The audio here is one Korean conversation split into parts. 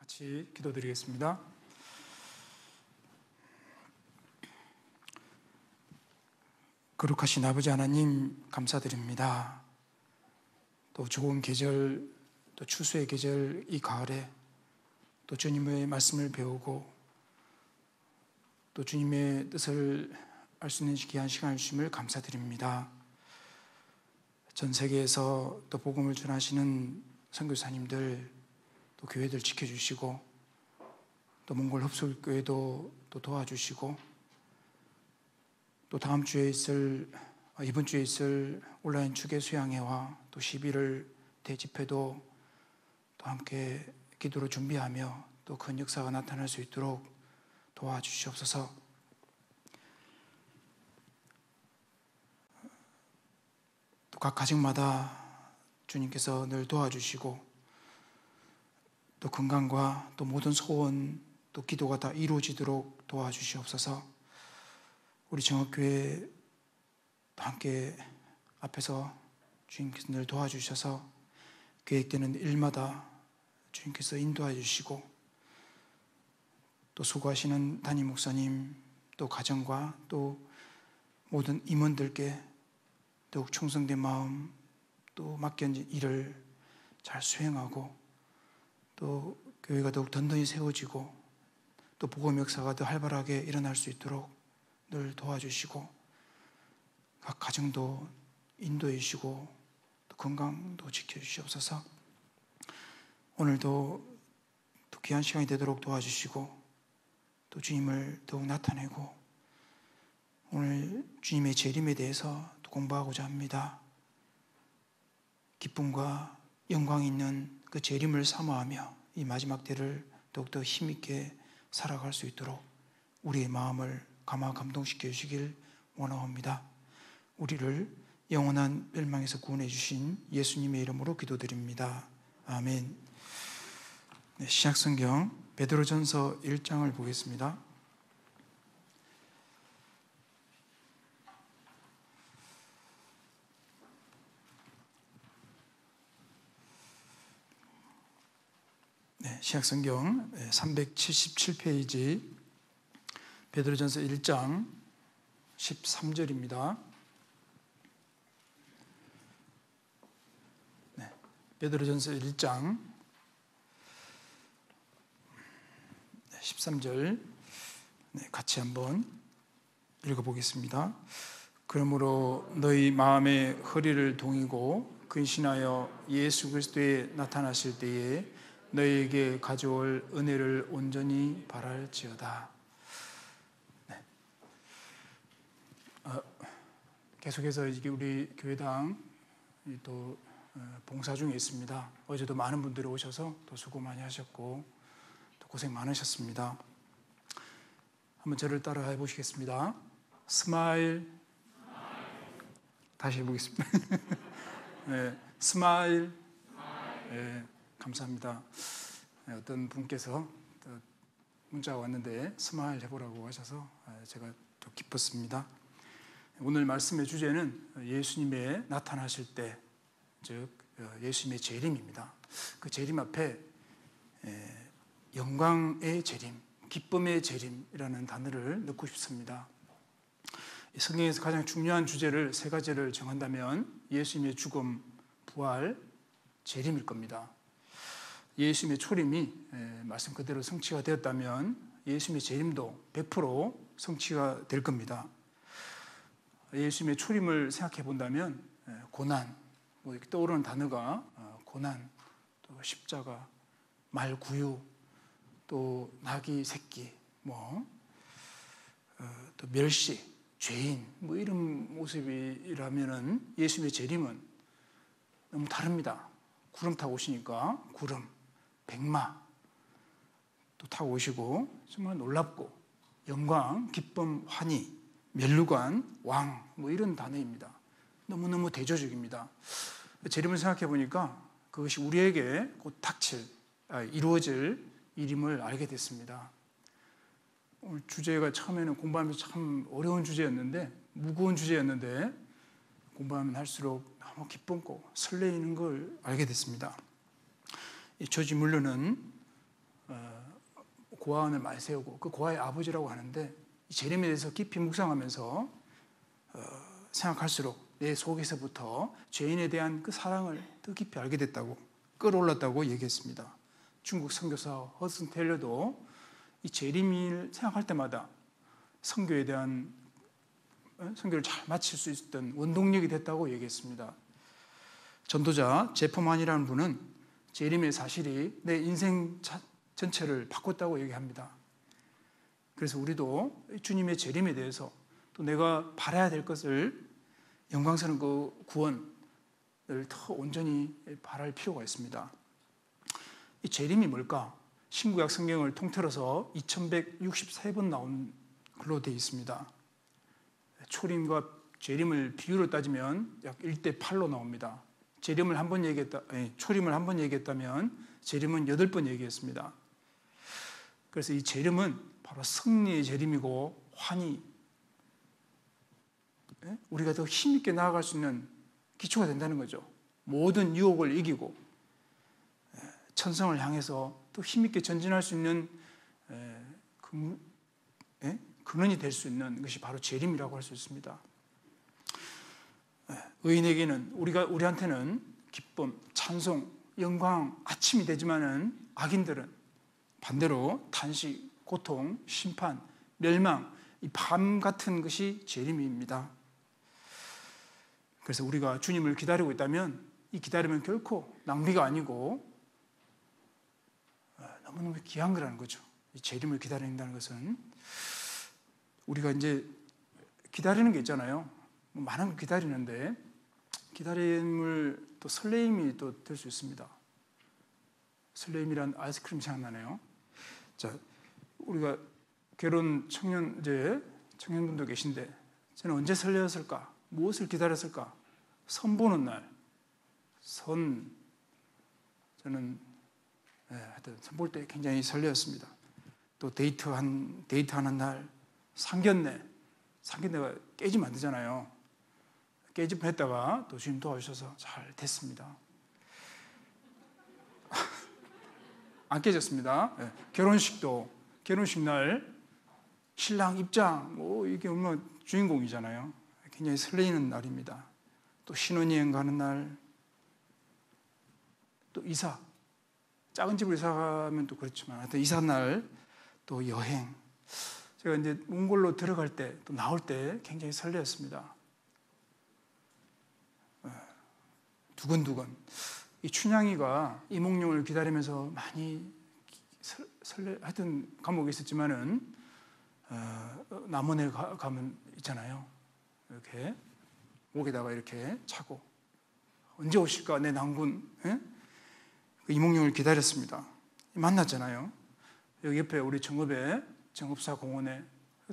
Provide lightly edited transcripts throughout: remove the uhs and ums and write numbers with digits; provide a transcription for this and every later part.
같이 기도드리겠습니다. 거룩하신 아버지 하나님 감사드립니다. 또 좋은 계절, 또 추수의 계절 이 가을에 또 주님의 말씀을 배우고 또 주님의 뜻을 알 수 있는 귀한 시간을 주심을 감사드립니다. 전 세계에서 또 복음을 전하시는 선교사님들 또 교회들 지켜주시고 또 몽골 흡술교회도 또 도와주시고 또 다음 주에 있을 이번 주에 있을 온라인 추계 수양회와 또 11월 대집회도 또 함께 기도로 준비하며 또 큰 역사가 나타날 수 있도록 도와주시옵소서. 또 각 가정마다 주님께서 늘 도와주시고 또 건강과 또 모든 소원 또 기도가 다 이루어지도록 도와주시옵소서. 우리 정업교회 함께 앞에서 주님께서 늘 도와주셔서 계획되는 일마다 주님께서 인도해 주시고 또 수고하시는 담임 목사님 또 가정과 또 모든 임원들께 더욱 충성된 마음 또 맡겨진 일을 잘 수행하고 또 교회가 더욱 든든히 세워지고 또 복음 역사가 더 활발하게 일어날 수 있도록 늘 도와주시고 각 가정도 인도해 주시고 또 건강도 지켜주시옵소서. 오늘도 또 귀한 시간이 되도록 도와주시고 또 주님을 더욱 나타내고 오늘 주님의 재림에 대해서 또 공부하고자 합니다. 기쁨과 영광이 있는 그 재림을 사모하며 이 마지막 때를 더욱더 힘있게 살아갈 수 있도록 우리의 마음을 감화 감동시켜 주시길 원하옵니다. 우리를 영원한 멸망에서 구원해 주신 예수님의 이름으로 기도드립니다. 아멘. 네, 신약성경 베드로전서 1장을 보겠습니다. 네, 신약성경 377페이지 베드로전서 1장 13절입니다. 네, 베드로전서 1장 13절 같이 한번 읽어보겠습니다. 그러므로 너희 마음의 허리를 동이고 근신하여 예수 그리스도에 나타나실 때에 너희에게 가져올 은혜를 온전히 바랄지어다. 네. 계속해서 이게 우리 교회당 또 봉사 중에 있습니다. 어제도 많은 분들이 오셔서 또 수고 많이 하셨고 또 고생 많으셨습니다. 한번 저를 따라 해보시겠습니다. 스마일. 다시 해보겠습니다. 네, 스마일. 네, 감사합니다. 네, 어떤 분께서 문자가 왔는데 스마일 해보라고 하셔서 제가 좀 기뻤습니다. 오늘 말씀의 주제는 예수님의 나타나실 때, 즉 예수님의 재림입니다. 그 재림 앞에 영광의 재림, 기쁨의 재림이라는 단어를 넣고 싶습니다. 성경에서 가장 중요한 주제를 세 가지를 정한다면 예수님의 죽음, 부활, 재림일 겁니다. 예수님의 초림이 말씀 그대로 성취가 되었다면 예수님의 재림도 100% 성취가 될 겁니다. 예수님의 초림을 생각해 본다면 고난, 이렇게 떠오르는 단어가 고난, 또 십자가, 말구유, 또 나귀 새끼, 또 멸시, 죄인, 이런 모습이라면은 예수님의 재림은 너무 다릅니다. 구름 타고 오시니까 구름, 백마 또 타고 오시고 정말 놀랍고 영광, 기쁨, 환희, 멸류관, 왕 이런 단어입니다. 너무너무 대조적입니다. 재림을 생각해 보니까 그것이 우리에게 곧 이루어질 일임을 알게 됐습니다. 오늘 주제가 처음에는 공부하면서 참 어려운 주제였는데 무거운 주제였는데 공부하면 할수록 너무 기쁘고 설레이는 걸 알게 됐습니다. 이 조지 물러는 고아원을 많이 세우고 그 고아의 아버지라고 하는데 이 재림에 대해서 깊이 묵상하면서 생각할수록 내 속에서부터 죄인에 대한 그 사랑을 더 깊이 알게 됐다고, 끌어올랐다고 얘기했습니다. 중국 선교사 허슨 테일러도 이 재림을 생각할 때마다 선교에 대한 선교를 잘 마칠 수 있었던 원동력이 됐다고 얘기했습니다. 전도자 제퍼만이라는 분은 재림의 사실이 내 인생 전체를 바꿨다고 얘기합니다. 그래서 우리도 주님의 재림에 대해서 또 내가 바라야 될 것을 영광스러운 그 구원을 더 온전히 바랄 필요가 있습니다. 이 재림이 뭘까? 신구약 성경을 통틀어서 2163번 나온 글로 되어 있습니다. 초림과 재림을 비유로 따지면 약 1대8로 나옵니다. 초림을 한 번 얘기했다면 재림은 8번 얘기했습니다. 그래서 이 재림은 바로 승리의 재림이고 환희, 우리가 더 힘있게 나아갈 수 있는 기초가 된다는 거죠. 모든 유혹을 이기고 천성을 향해서 또 힘있게 전진할 수 있는 근원이 될 수 있는 것이 바로 재림이라고 할 수 있습니다. 의인에게는 우리한테는 기쁨, 찬송, 영광, 아침이 되지만은 악인들은 반대로 탄식, 고통, 심판, 멸망, 이 밤 같은 것이 재림입니다. 그래서 우리가 주님을 기다리고 있다면 이 기다림은 결코 낭비가 아니고 너무너무 귀한 거라는 거죠. 이 재림을 기다린다는 것은 우리가 이제 기다리는 게 있잖아요. 많은 걸 기다리는데 기다림을 또 설레임이 또 될 수 있습니다. 설레임이란 아이스크림 생각나네요. 자, 우리가 결혼 청년분도 계신데 저는 언제 설레었을까? 무엇을 기다렸을까? 선 보는 날. 저는 하여튼 선 볼 때 굉장히 설레었습니다. 또 데이트하는 날, 상견례가 깨지면 안 되잖아요. 깨질 뻔했다가 또 주님 도와주셔서 잘 됐습니다. 안 깨졌습니다. 결혼식 날 신랑 입장, 이게 얼마나 주인공이잖아요. 굉장히 설레이는 날입니다. 또 신혼여행 가는 날, 또 이사, 작은 집으로 이사 가면 또 그렇지만 하여튼 이사 날, 또 여행. 제가 이제 몽골로 들어갈 때, 또 나올 때 굉장히 설레었습니다. 두근두근. 이 춘향이가 이몽룡을 기다리면서 많이 하여튼 감옥에 있었지만은 남원에 가면 있잖아요. 이렇게 목에다가 이렇게 차고 언제 오실까 내 낭군. 그 이몽룡을 기다렸습니다. 만났잖아요. 여기 옆에 우리 정읍사 공원에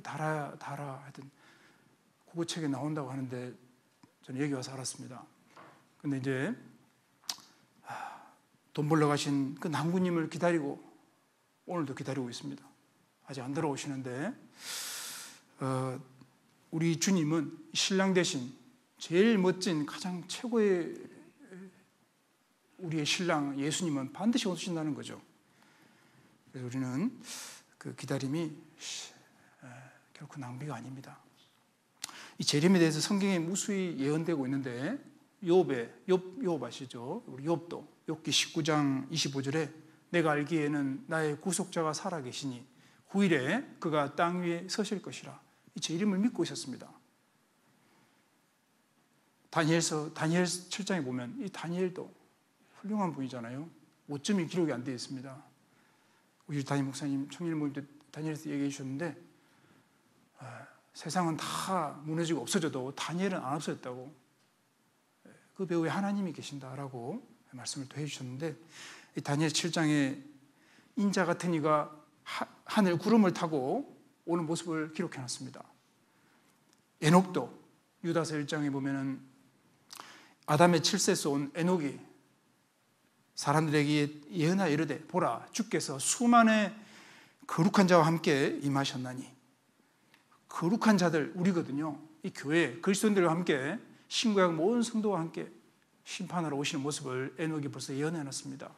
달아 하여튼 국어책에 나온다고 하는데 저는 여기 와서 알았습니다. 근데 이제 돈 벌러 가신 그 낭군님을 기다리고 오늘도 기다리고 있습니다. 아직 안 들어오시는데 우리 주님은 신랑 대신 제일 멋진 가장 최고의 우리의 신랑 예수님은 반드시 오신다는 거죠. 그래서 우리는 그 기다림이 결코 낭비가 아닙니다. 이 재림에 대해서 성경에 무수히 예언되고 있는데 욥 아시죠? 우리 욥기 19장 25절에 내가 알기에는 나의 구속자가 살아계시니 후일에 그가 땅 위에 서실 것이라. 이 재림을 믿고 있었습니다. 다니엘 7장에 보면 이 다니엘도 훌륭한 분이잖아요. 5점이 기록이 안 되어 있습니다. 우리 담임 목사님 청일 모임 때 다니엘에서 얘기해 주셨는데 세상은 다 무너지고 없어져도 다니엘은 안 없어졌다고. 그 배후에 하나님이 계신다라고 말씀을 또 해주셨는데 이 다니엘 7장에 인자 같은 이가 하늘 구름을 타고 오는 모습을 기록해놨습니다. 에녹도 유다서 1장에 보면은 아담의 칠세에서 온 에녹이 사람들에게 예언하여 이르되 보라 주께서 수만의 거룩한 자와 함께 임하셨나니. 거룩한 자들 우리거든요. 이 교회 그리스도인들과 함께 신구약 모든 성도와 함께 심판하러 오시는 모습을 에녹이 벌써 예언해놨습니다.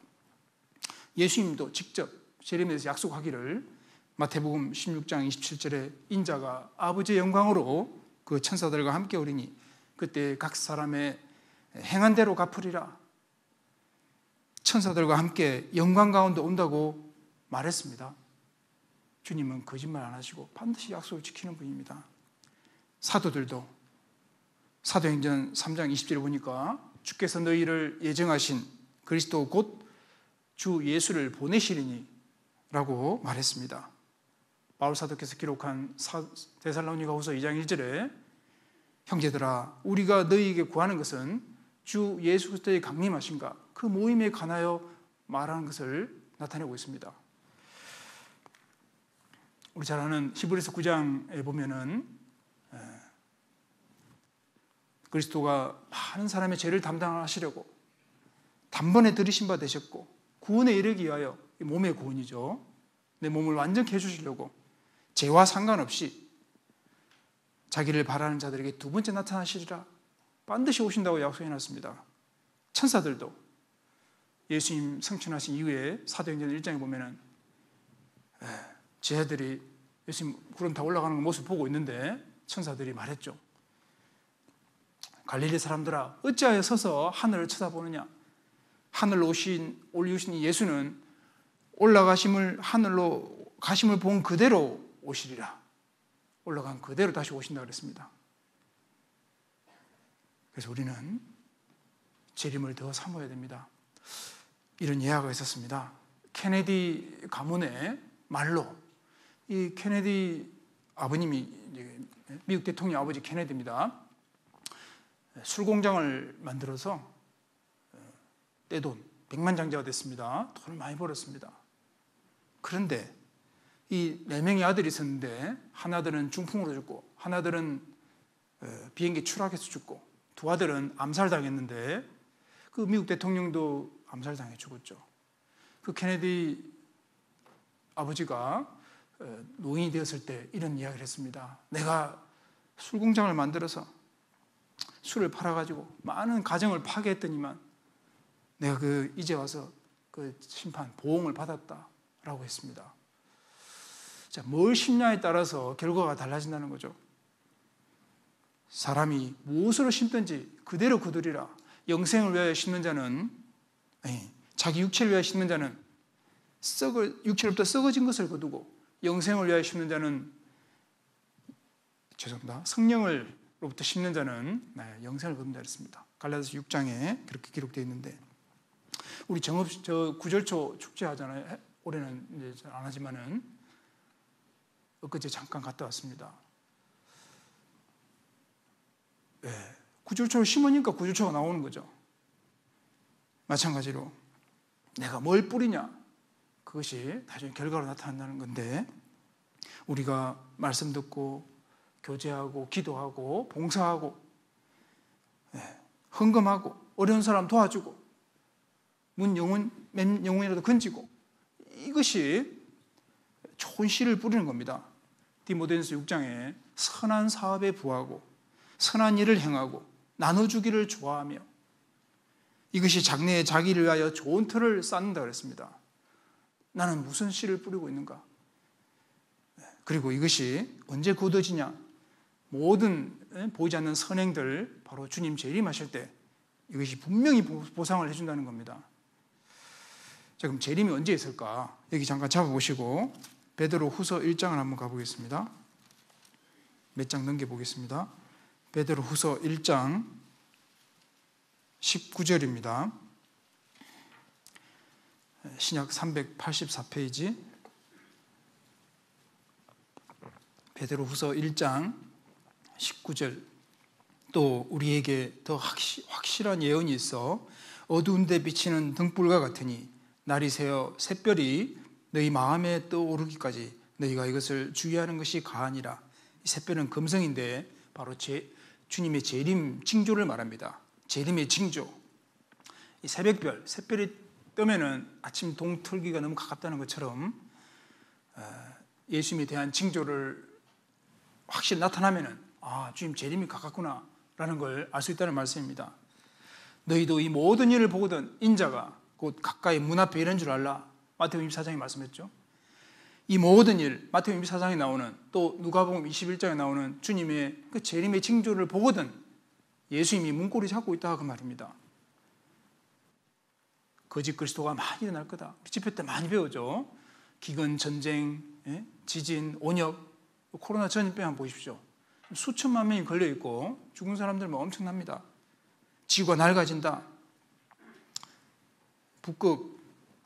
예수님도 직접 재림에 대해서 약속하기를 마태복음 16장 27절에 인자가 아버지의 영광으로 그 천사들과 함께 오리니 그때 각 사람의 행한 대로 갚으리라. 천사들과 함께 영광 가운데 온다고 말했습니다. 주님은 거짓말 안 하시고 반드시 약속을 지키는 분입니다. 사도들도 사도행전 3장 20절에 보니까 주께서 너희를 예정하신 그리스도 곧 주 예수를 보내시리니 라고 말했습니다. 바울 사도께서 기록한 데살로니가후서 2장 1절에 형제들아 우리가 너희에게 구하는 것은 주 예수 그리스도의 강림하신가 그 모임에 관하여 말하는 것을 나타내고 있습니다. 우리 잘 아는 히브리서 9장에 보면은 그리스도가 많은 사람의 죄를 담당하시려고 단번에 들이신 바 되셨고 구원에 이르기 위하여 몸의 구원이죠. 내 몸을 완전히 해주시려고 죄와 상관없이 자기를 바라는 자들에게 두 번째 나타나시리라 반드시 오신다고 약속해놨습니다. 천사들도 예수님 승천하신 이후에 사도행전 1장에 보면은 제자들이 예수님 구름 타 올라가는 모습 보고 있는데 천사들이 말했죠. 갈릴리 사람들아 어찌하여 서서 하늘을 쳐다보느냐. 하늘로 올리우신 예수는 올라가심을 하늘로 가심을 본 그대로 오시리라. 올라간 그대로 다시 오신다 그랬습니다. 그래서 우리는 재림을 더 사모해야 됩니다. 이런 예화가 있었습니다. 케네디 가문의 말로 이 케네디 아버님이 미국 대통령 아버지 케네디입니다. 술공장을 만들어서 떼돈 백만장자가 됐습니다. 돈을 많이 벌었습니다. 그런데 이 4명의 아들이 있었는데 하나들은 중풍으로 죽고 하나들은 비행기 추락해서 죽고 두 아들은 암살당했는데 그 미국 대통령도 암살당해 죽었죠. 그 케네디 아버지가 노인이 되었을 때 이런 이야기를 했습니다. 내가 술공장을 만들어서 술을 팔아가지고 많은 가정을 파괴했더니만 내가 이제 와서 그 심판 보응을 받았다라고 했습니다. 자, 뭘 심냐에 따라서 결과가 달라진다는 거죠. 사람이 무엇으로 심든지 그대로 거두리라. 영생을 위하여 심는 자는 자기 육체를 위하여 심는 자는 육체로부터 썩어진 것을 거두고 영생을 위하여 심는 자는 성령으로부터 심는 자는 영생을 거둔다 그랬습니다. 갈라디아서 6장에 그렇게 기록되어 있는데 우리 구절초 축제 하잖아요. 올해는 이제 잘 안 하지만은 엊그제 잠깐 갔다 왔습니다. 구절초를 심으니까 구절초가 나오는 거죠. 마찬가지로 내가 뭘 뿌리냐 그것이 나중에 결과로 나타난다는 건데 우리가 말씀 듣고 교제하고 기도하고 봉사하고 헌금하고 어려운 사람 도와주고 맨 영혼이라도 건지고 이것이 좋은 씨를 뿌리는 겁니다. 디모데전서 6장에 선한 사업에 부하고 선한 일을 행하고 나눠주기를 좋아하며 이것이 장래에 자기를 위하여 좋은 틀을 쌓는다 그랬습니다. 나는 무슨 씨를 뿌리고 있는가? 그리고 이것이 언제 굳어지냐? 모든 보이지 않는 선행들 바로 주님 재림하실 때 이것이 분명히 보상을 해준다는 겁니다. 자, 그럼 재림이 언제 있을까? 여기 잠깐 잡아보시고 베드로 후서 1장을 한번 가보겠습니다. 몇 장 넘겨보겠습니다. 베드로 후서 1장 19절입니다. 신약 384페이지 베드로 후서 1장 19절 또 우리에게 더 확실한 예언이 있어 어두운 데 비치는 등불과 같으니 날이 새어 샛별이 너희 마음에 떠오르기까지 너희가 이것을 주의하는 것이 가하니라. 이 샛별은 금성인데 바로 주님의 재림 징조를 말합니다. 재림의 징조. 이 새벽별, 샛별이 뜨면은 아침 동틀기가 너무 가깝다는 것처럼 예수님에 대한 징조를 확실히 나타나면은 주님 재림이 가깝구나라는 걸 알 수 있다는 말씀입니다. 너희도 이 모든 일을 보거든 인자가 곧 가까이 문 앞에 이런 줄 알라. 마태복음 24장에 말씀했죠. 이 모든 일, 마태복음 24장에 나오는 또 누가복음 21장에 나오는 주님의 그 재림의 징조를 보거든 예수님이 문고리 잡고 있다 그 말입니다. 거짓 그리스도가 많이 일어날 거다. 우리 집회 때 많이 배우죠. 기근, 전쟁, 지진, 온역, 코로나 전염병 한번 보십시오. 수천만 명이 걸려있고 죽은 사람들만 엄청납니다. 지구가 낡아진다. 북극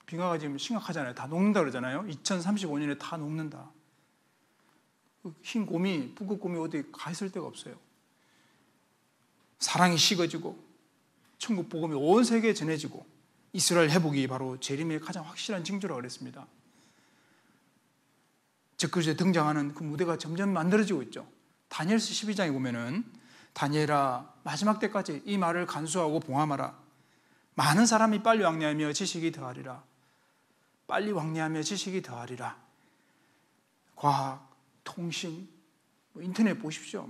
빙하가 지금 심각하잖아요. 다 녹는다 그러잖아요. 2035년에 다 녹는다. 흰 곰이, 북극 곰이 어디 가 있을 데가 없어요. 사랑이 식어지고 천국 복음이 온 세계에 전해지고 이스라엘 회복이 바로 재림의 가장 확실한 징조라고 그랬습니다. 적그리스도에 등장하는 그 무대가 점점 만들어지고 있죠. 다니엘서 12장에 보면은 다니엘아 마지막 때까지 이 말을 간수하고 봉함하라. 많은 사람이 빨리 왕래하며 지식이 더하리라. 빨리 왕래하며 지식이 더하리라. 과학, 통신, 인터넷 보십시오.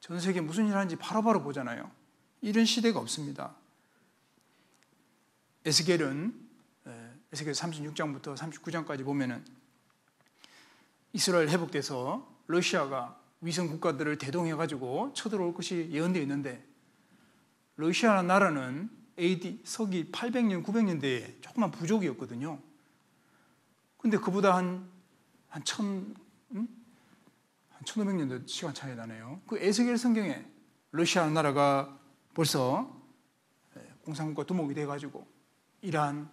전 세계 무슨 일 하는지 바로바로 보잖아요. 이런 시대가 없습니다. 에스겔 36장부터 39장까지 보면은 이스라엘 회복돼서 러시아가 위성 국가들을 대동해가지고 쳐들어올 것이 예언되어 있는데 러시아라는 나라는 AD 서기 800년, 900년대에 조그만 부족이었거든요. 근데 그보다 한 1500년도 시간 차이 나네요. 그 에스겔 성경에 러시아라는 나라가 벌써 공산국가 두목이 돼가지고 이란,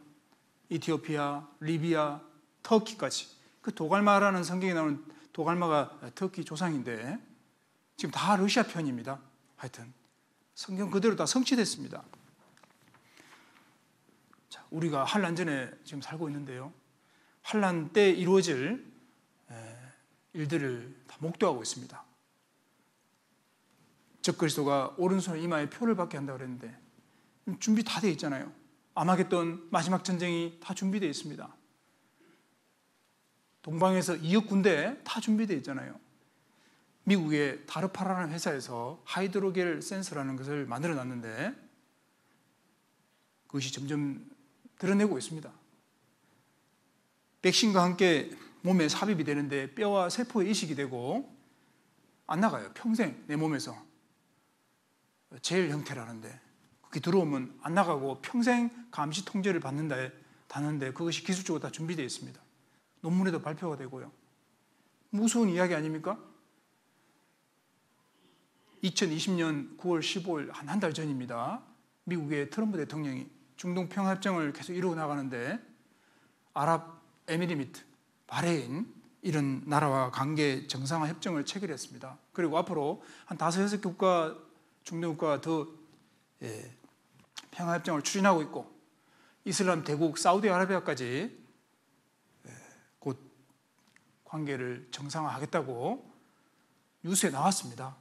이티오피아, 리비아, 터키까지 그 도갈마라는 성경에 나오는 도갈마가 터키 조상인데 지금 다 러시아 편입니다. 하여튼 성경 그대로 다 성취됐습니다. 자, 우리가 환란전에 지금 살고 있는데요. 환란 때 이루어질 일들을 다 목도하고 있습니다. 적그리스도가 오른손 이마에 표를 받게 한다고 그랬는데 준비 다 되어 있잖아요. 아마겟돈 마지막 전쟁이 다 준비되어 있습니다. 동방에서 2억 군대 다 준비되어 있잖아요. 미국의 다르파라는 회사에서 하이드로겔 센서라는 것을 만들어 놨는데 그것이 점점 드러내고 있습니다. 백신과 함께 몸에 삽입이 되는데 뼈와 세포에 이식이 되고 안 나가요. 평생 내 몸에서. 젤 형태라는데 그게 들어오면 안 나가고 평생 감시 통제를 받는데 그것이 기술적으로 다 준비되어 있습니다. 논문에도 발표가 되고요. 무서운 이야기 아닙니까? 2020년 9월 15일 한 달 전입니다. 미국의 트럼프 대통령이 중동 평화협정을 계속 이루어 나가는데 아랍에미리트, 바레인 이런 나라와 관계 정상화 협정을 체결했습니다. 그리고 앞으로 한 5, 6개 국가, 중동 국가가 더 평화협정을 추진하고 있고 이슬람 대국 사우디아라비아까지 곧 관계를 정상화하겠다고 뉴스에 나왔습니다.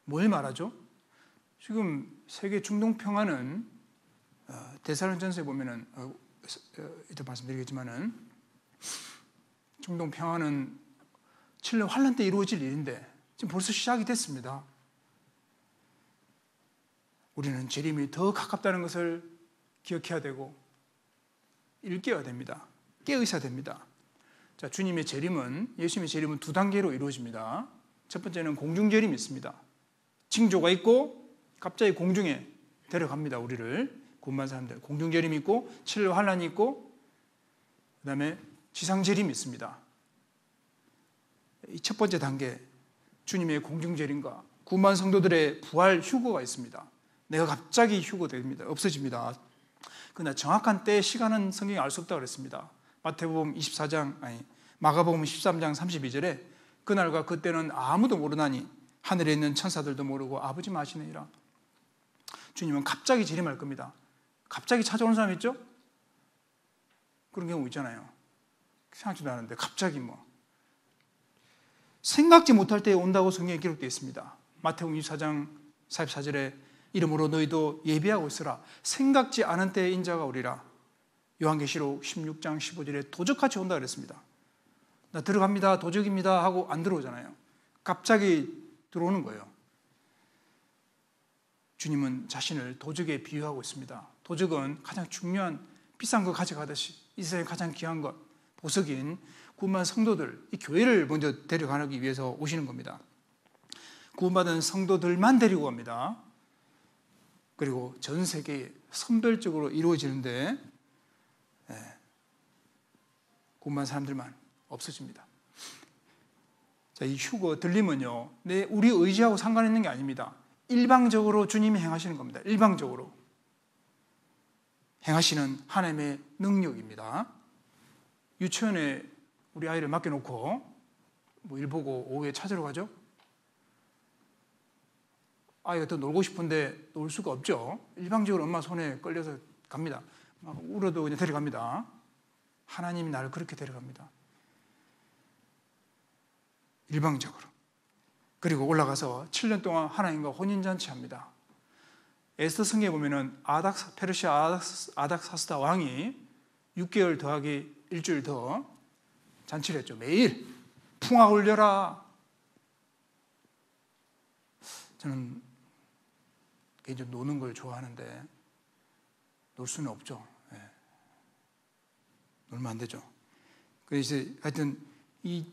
뭘 말하죠? 지금 세계 중동 평화는 데살로니가전서에 보면은 이따 말씀드리겠지만은 중동 평화는 7년 환란 때 이루어질 일인데 지금 벌써 시작이 됐습니다. 우리는 재림이 더 가깝다는 것을 기억해야 되고 일깨워야 됩니다. 깨어 있어야 됩니다. 자, 주님의 재림은 예수님의 재림은 두 단계로 이루어집니다. 첫 번째는 공중재림이 있습니다. 징조가 있고 갑자기 공중에 데려갑니다. 우리를 구원받은 사람들 공중재림이 있고 7일 환란이 있고 그 다음에 지상재림이 있습니다. 이 첫 번째 단계 주님의 공중재림과 구원받은 성도들의 부활 휴거가 있습니다. 내가 갑자기 휴거됩니다. 없어집니다. 그러나 정확한 때 시간은 성경이 알 수 없다고 그랬습니다. 마가복음 13장 32절에 그날과 그때는 아무도 모르나니 하늘에 있는 천사들도 모르고 아버지 아시느니라. 주님은 갑자기 재림할 겁니다. 갑자기 찾아오는 사람 있죠? 그런 경우 있잖아요. 생각지도 않았는데 갑자기 생각지 못할 때에 온다고 성경에 기록되어 있습니다. 마태복음 24장 44절에 이름으로 너희도 예비하고 있으라. 생각지 않은 때에 인자가 오리라. 요한계시록 16장 15절에 도적같이 온다 그랬습니다. 나 들어갑니다. 도적입니다 하고 안 들어오잖아요. 갑자기 들어오는 거예요. 주님은 자신을 도적에 비유하고 있습니다. 도적은 가장 중요한 비싼 거 가져가듯이 이 세상에 가장 귀한 것, 보석인 구원받은 성도들, 이 교회를 먼저 데려가기 위해서 오시는 겁니다. 구원받은 성도들만 데리고 갑니다. 그리고 전 세계에 선별적으로 이루어지는데 구원받은 사람들만 없어집니다. 자, 이 휴거 들리면요, 우리 의지하고 상관있는 게 아닙니다. 일방적으로 주님이 행하시는 겁니다. 일방적으로 행하시는 하나님의 능력입니다. 유치원에 우리 아이를 맡겨놓고 뭐 일 보고 오후에 찾으러 가죠. 아이가 더 놀고 싶은데 놀 수가 없죠. 일방적으로 엄마 손에 끌려서 갑니다. 막 울어도 그냥 데려갑니다. 하나님이 나를 그렇게 데려갑니다. 일방적으로. 그리고 올라가서 7년 동안 하나님과 혼인잔치 합니다. 에스더 성경에 보면은 페르시아 아닥사스다 왕이 6개월 더하기 일주일 더 잔치를 했죠. 매일 풍악 울려라. 저는 개인적으로 노는 걸 좋아하는데 놀 수는 없죠. 놀면 안 되죠. 그래서 하여튼 이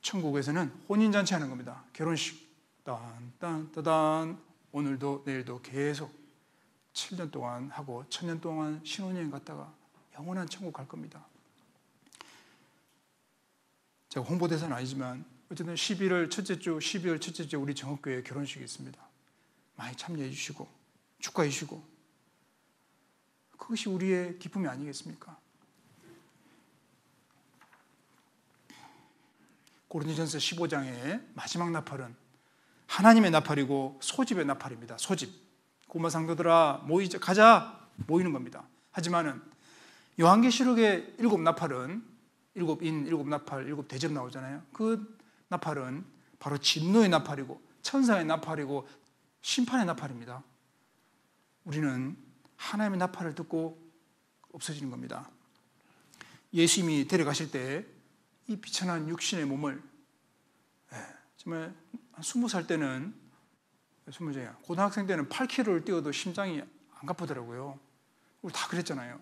천국에서는 혼인잔치 하는 겁니다. 결혼식 딴딴따단 오늘도 내일도 계속 7년 동안 하고 1000년 동안 신혼여행 갔다가 영원한 천국 갈 겁니다. 제가 홍보대사는 아니지만 어쨌든 12월 첫째 주 우리 정읍교회 결혼식이 있습니다. 많이 참여해 주시고 축하해 주시고 그것이 우리의 기쁨이 아니겠습니까? 고린도전서 15장의 마지막 나팔은 하나님의 나팔이고 소집의 나팔입니다. 소집. 고마 상도들아 모이자 가자 모이는 겁니다. 하지만은 요한계시록의 7나팔은 7인, 7나팔, 7대접 나오잖아요. 그 나팔은 바로 진노의 나팔이고 천사의 나팔이고 심판의 나팔입니다. 우리는 하나님의 나팔을 듣고 없어지는 겁니다. 예수님이 데려가실 때 이 비천한 육신의 몸을 정말 20살 때는 20살이야. 고등학생 때는 8km를 뛰어도 심장이 안 가쁘더라고요. 우리 다 그랬잖아요.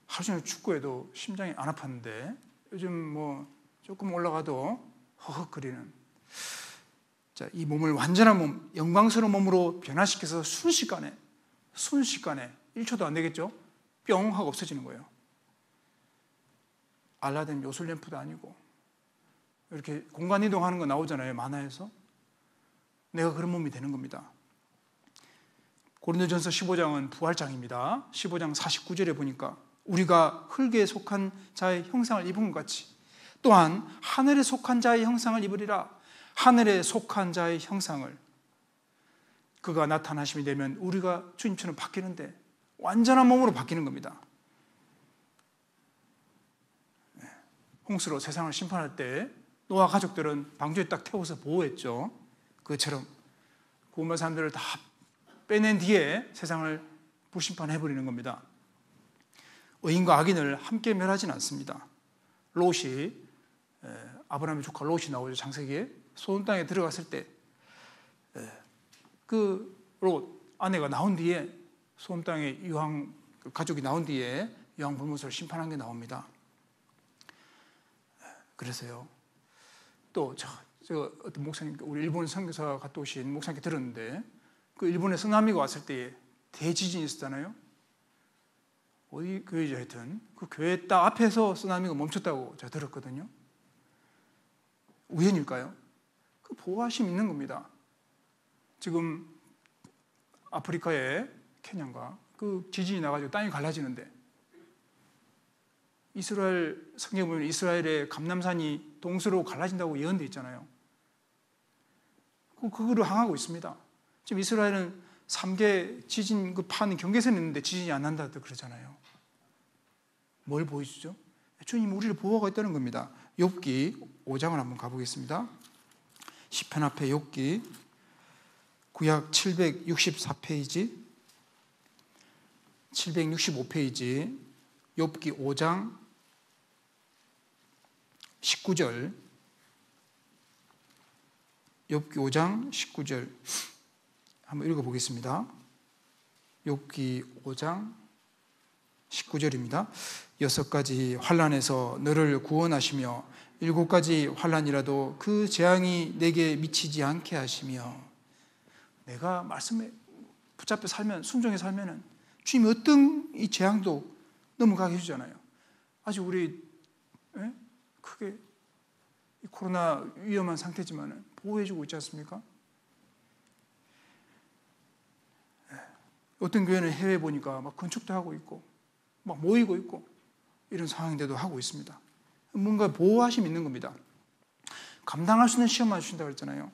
하루 종일 축구해도 심장이 안 아팠는데 요즘 뭐 조금 올라가도 허헉거리는 자, 이 몸을 완전한 몸, 영광스러운 몸으로 변화시켜서 순식간에 1초도 안 되겠죠? 뿅 하고 없어지는 거예요. 알라딘 요술램프도 아니고 이렇게 공간 이동하는 거 나오잖아요. 만화에서. 내가 그런 몸이 되는 겁니다. 고린도전서 15장은 부활장입니다. 15장 49절에 보니까 우리가 흙에 속한 자의 형상을 입은 것 같이 또한 하늘에 속한 자의 형상을 입으리라. 하늘에 속한 자의 형상을 그가 나타나심이 되면 우리가 주님처럼 바뀌는데 완전한 몸으로 바뀌는 겁니다. 홍수로 세상을 심판할 때 노아 가족들은 방주에 딱 태워서 보호했죠. 그것처럼 구원받은 사람들을 다 빼낸 뒤에 세상을 불심판해버리는 겁니다. 의인과 악인을 함께 멸하지는 않습니다. 롯이 아브라함의 조카 롯이 나오죠. 창세기에 소돔 땅에 들어갔을 때 그 롯 아내가 나온 뒤에 소돔 땅에 유황 가족이 나온 뒤에 유황 불못을 심판한 게 나옵니다. 그래서요. 또 제가 어떤 목사님, 우리 일본 선교사 갔다 오신 목사님께 들었는데 그 일본에 쓰나미가 왔을 때 대지진이 있었잖아요. 어디 교회죠 하여튼 그 교회 딱 앞에서 쓰나미가 멈췄다고 제가 들었거든요. 우연일까요? 그 보호하심이 있는 겁니다. 지금 아프리카의 케냐인가 그 지진이 나가지고 땅이 갈라지는데 이스라엘 성경에 보면 이스라엘의 감람산이 동서로 갈라진다고 예언되어 있잖아요. 그거를 항하고 있습니다. 지금 이스라엘은 3개 지진 그 판 경계선이 있는데 지진이 안 난다고 그러잖아요. 뭘 보여주죠? 주님 우리를 보호하고 있다는 겁니다. 욥기 5장을 한번 가보겠습니다. 시편 앞에 욥기 구약 764페이지 765페이지 욥기 5장 19절 욥기 5장 19절 한번 읽어보겠습니다. 욥기 5장 19절입니다. 6가지 환난에서 너를 구원하시며 7가지 환난이라도 그 재앙이 내게 미치지 않게 하시며. 내가 말씀에 붙잡혀 살면, 순종해 살면은 주님이 어떤 이 재앙도 넘어가게 해주잖아요. 아직 우리 크게 이 코로나 위험한 상태지만 보호해주고 있지 않습니까? 어떤 교회는 해외 보니까 막 건축도 하고 있고 막 모이고 있고 이런 상황인데도 하고 있습니다. 뭔가 보호하심이 있는 겁니다. 감당할 수 있는 시험만 주신다고 했잖아요.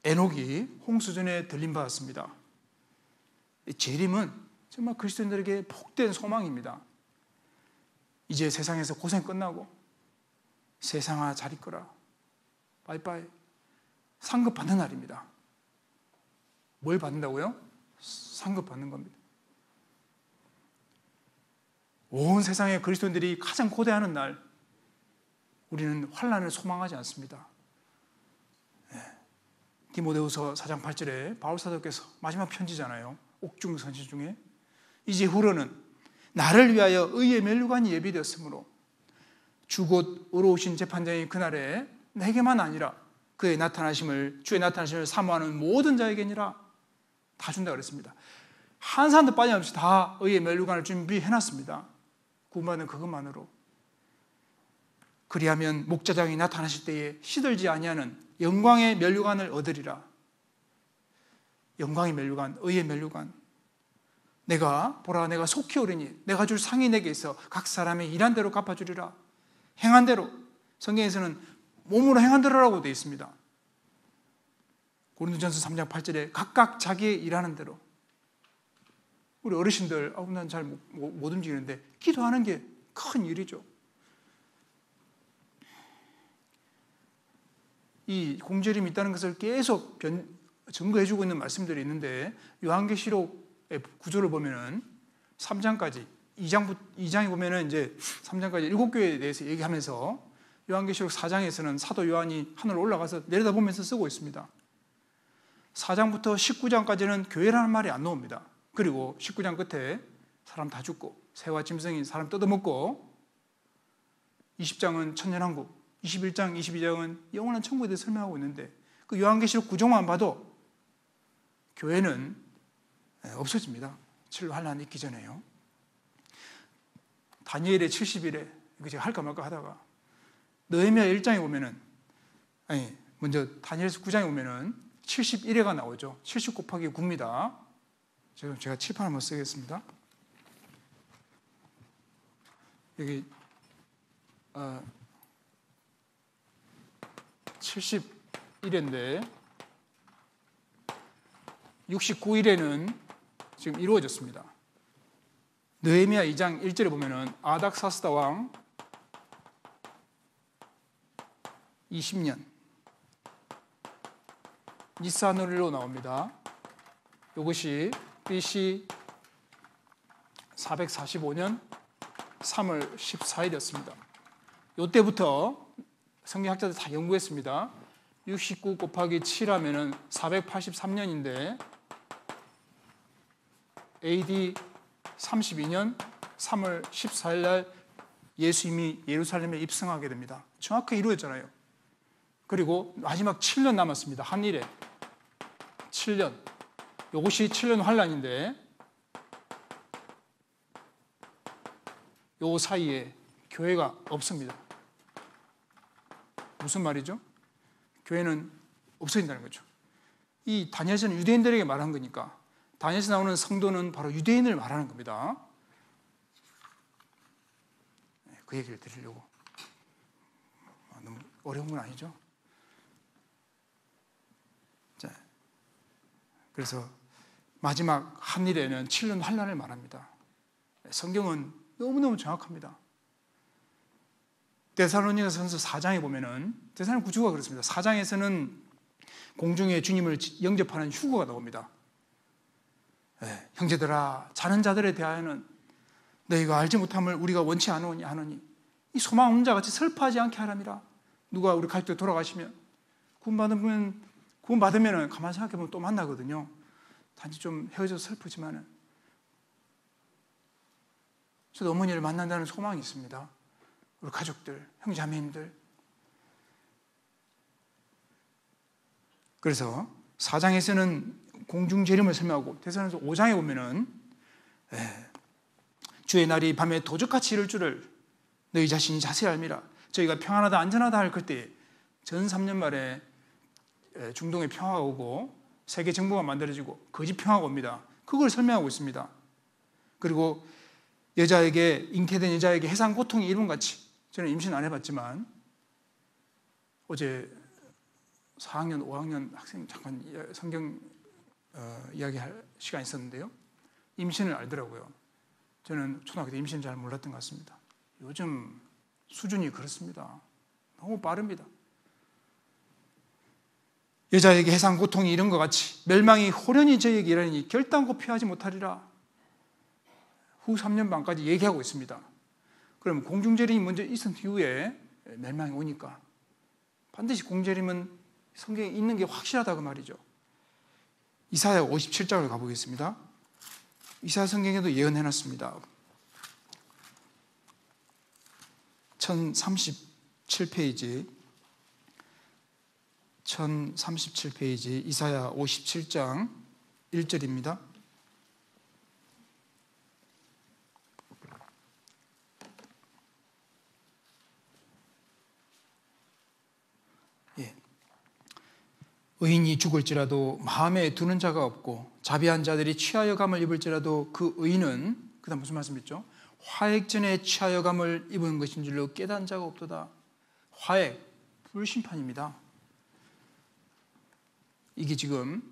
에녹이 홍수전에 들림받았습니다. 재림은 정말 그리스도인들에게 복된 소망입니다. 이제 세상에서 고생 끝나고 세상아 잘 있거라, 빠이빠이, 상급 받는 날입니다. 뭘 받는다고요? 상급 받는 겁니다. 온 세상의 그리스도인들이 가장 고대하는 날, 우리는 환난을 소망하지 않습니다. 디모데후서 4장 8절에 바울 사도께서 마지막 편지잖아요. 옥중 선지 중에 이제 후로는 나를 위하여 의의 면류관이 예비되었으므로 주 곧 의로우신 재판장이 그날에 내게만 아니라 주의 나타나심을 사모하는 모든 자에게니라. 다 준다 그랬습니다. 한 사람도 빠짐없이 다 의의 면류관을 준비해놨습니다. 구원받는 그것만으로. 그리하면 목자장이 나타나실 때에 시들지 아니하는 영광의 면류관을 얻으리라. 영광의 면류관, 의의 면류관. 보라 내가 속히 오리니 내가 줄 상이 내게 있어 각 사람의 일한 대로 갚아주리라. 행한 대로. 성경에서는 몸으로 행한 대로라고 되어 있습니다. 고린도전서 3장 8절에 각각 자기의 일하는 대로. 우리 어르신들, 난 잘 못 움직이는데 기도하는 게 큰 일이죠. 이 공죄림이 있다는 것을 계속 증거해주고 있는 말씀들이 있는데, 요한계시록의 구조를 보면은 3장까지, 2장에 보면은 이제 3장까지 7교회에 대해서 얘기하면서 요한계시록 4장에서는 사도 요한이 하늘로 올라가서 내려다보면서 쓰고 있습니다. 4장부터 19장까지는 교회라는 말이 안 나옵니다. 그리고 19장 끝에 사람 다 죽고 새와 짐승이 사람 뜯어먹고, 20장은 천년왕국, 21장, 22장은 영원한 천국에 대해 설명하고 있는데, 그 요한계시록 구조만 봐도 교회는 없어집니다. 칠로 환난이 있기 전에요. 다니엘의 70일에 이거 제가 할까 말까 하다가 느헤미야 1장에 보면은, 먼저 다니엘서 9장에 보면은 71회가 나오죠. 70 곱하기 9입니다. 제가 칠판 한번 쓰겠습니다. 여기 71회인데 69일에는 지금 이루어졌습니다. 느헤미야 2장 1절에 보면은 아닥사스다 왕 20년 니스아누리로 나옵니다. 이것이 BC 445년 3월 14일이었습니다. 이때부터 성경학자들 다 연구했습니다. 69 곱하기 7 하면은 483년인데 AD 32년 3월 14일 날 예수님이 예루살렘에 입성하게 됩니다. 정확하게 이루어졌잖아요. 그리고 마지막 7년 남았습니다. 한 일에 7년. 이것이 7년 환란인데, 요 사이에 교회가 없습니다. 무슨 말이죠? 교회는 없어진다는 거죠. 이 다니엘서는 유대인들에게 말한 거니까, 다니엘서 나오는 성도는 바로 유대인을 말하는 겁니다. 그 얘기를 드리려고. 너무 어려운 건 아니죠? 자, 그래서 마지막 한 일에는 7년 환란을 말합니다. 성경은 너무너무 정확합니다. 데살로니가전서 4장에 보면은, 데살로니가 구조가 그렇습니다. 4장에서는 공중에 주님을 영접하는 휴거가 나옵니다. 형제들아, 자는 자들에 대하여는 너희가 알지 못함을 우리가 원치 않으니 이 소망 없는 자 같이 슬퍼하지 않게 하람이라. 누가 우리 가족들 돌아가시면 구원받으면 가만히 생각해보면 또 만나거든요. 단지 좀 헤어져서 슬프지만은 저도 어머니를 만난다는 소망이 있습니다. 우리 가족들, 형제자매님들. 그래서 4장에서는 공중재림을 설명하고 데살로니가서 5장에 보면은 주의 날이 밤에 도적같이 이를 줄을 너희 자신이 자세히 알미라. 저희가 평안하다 안전하다 할 그때 전 3년 말에 중동에 평화가 오고 세계 정부가 만들어지고 거짓 평화가 옵니다. 그걸 설명하고 있습니다. 그리고 여자에게, 잉태된 여자에게 해상 고통이 이름같이, 저는 임신 안 해봤지만 어제 4학년, 5학년 학생 잠깐 성경 이야기할 시간이 있었는데요. 임신을 알더라고요. 저는 초등학교 때 임신을 잘 몰랐던 것 같습니다. 요즘 수준이 그렇습니다. 너무 빠릅니다. 여자에게 해상 고통이 이런 것 같이 멸망이 호련히 저에게 이르니 결단코 피하지 못하리라. 후 3년 반까지 얘기하고 있습니다. 그럼 공중재림이 먼저 있은 이후에 멸망이 오니까 반드시 공재림은 성경에 있는 게 확실하다고 말이죠. 이사야 57장을 가보겠습니다. 이사야 성경에도 예언해놨습니다. 1037페이지 이사야 57장 1절입니다. 의인이 죽을지라도 마음에 두는 자가 없고 자비한 자들이 취하여 감을 입을지라도 그 의인은, 그 다음 무슨 말씀이죠? 화액전에 취하여 감을 입은 것인 줄로 깨닫는 자가 없도다. 화액, 불심판입니다. 이게 지금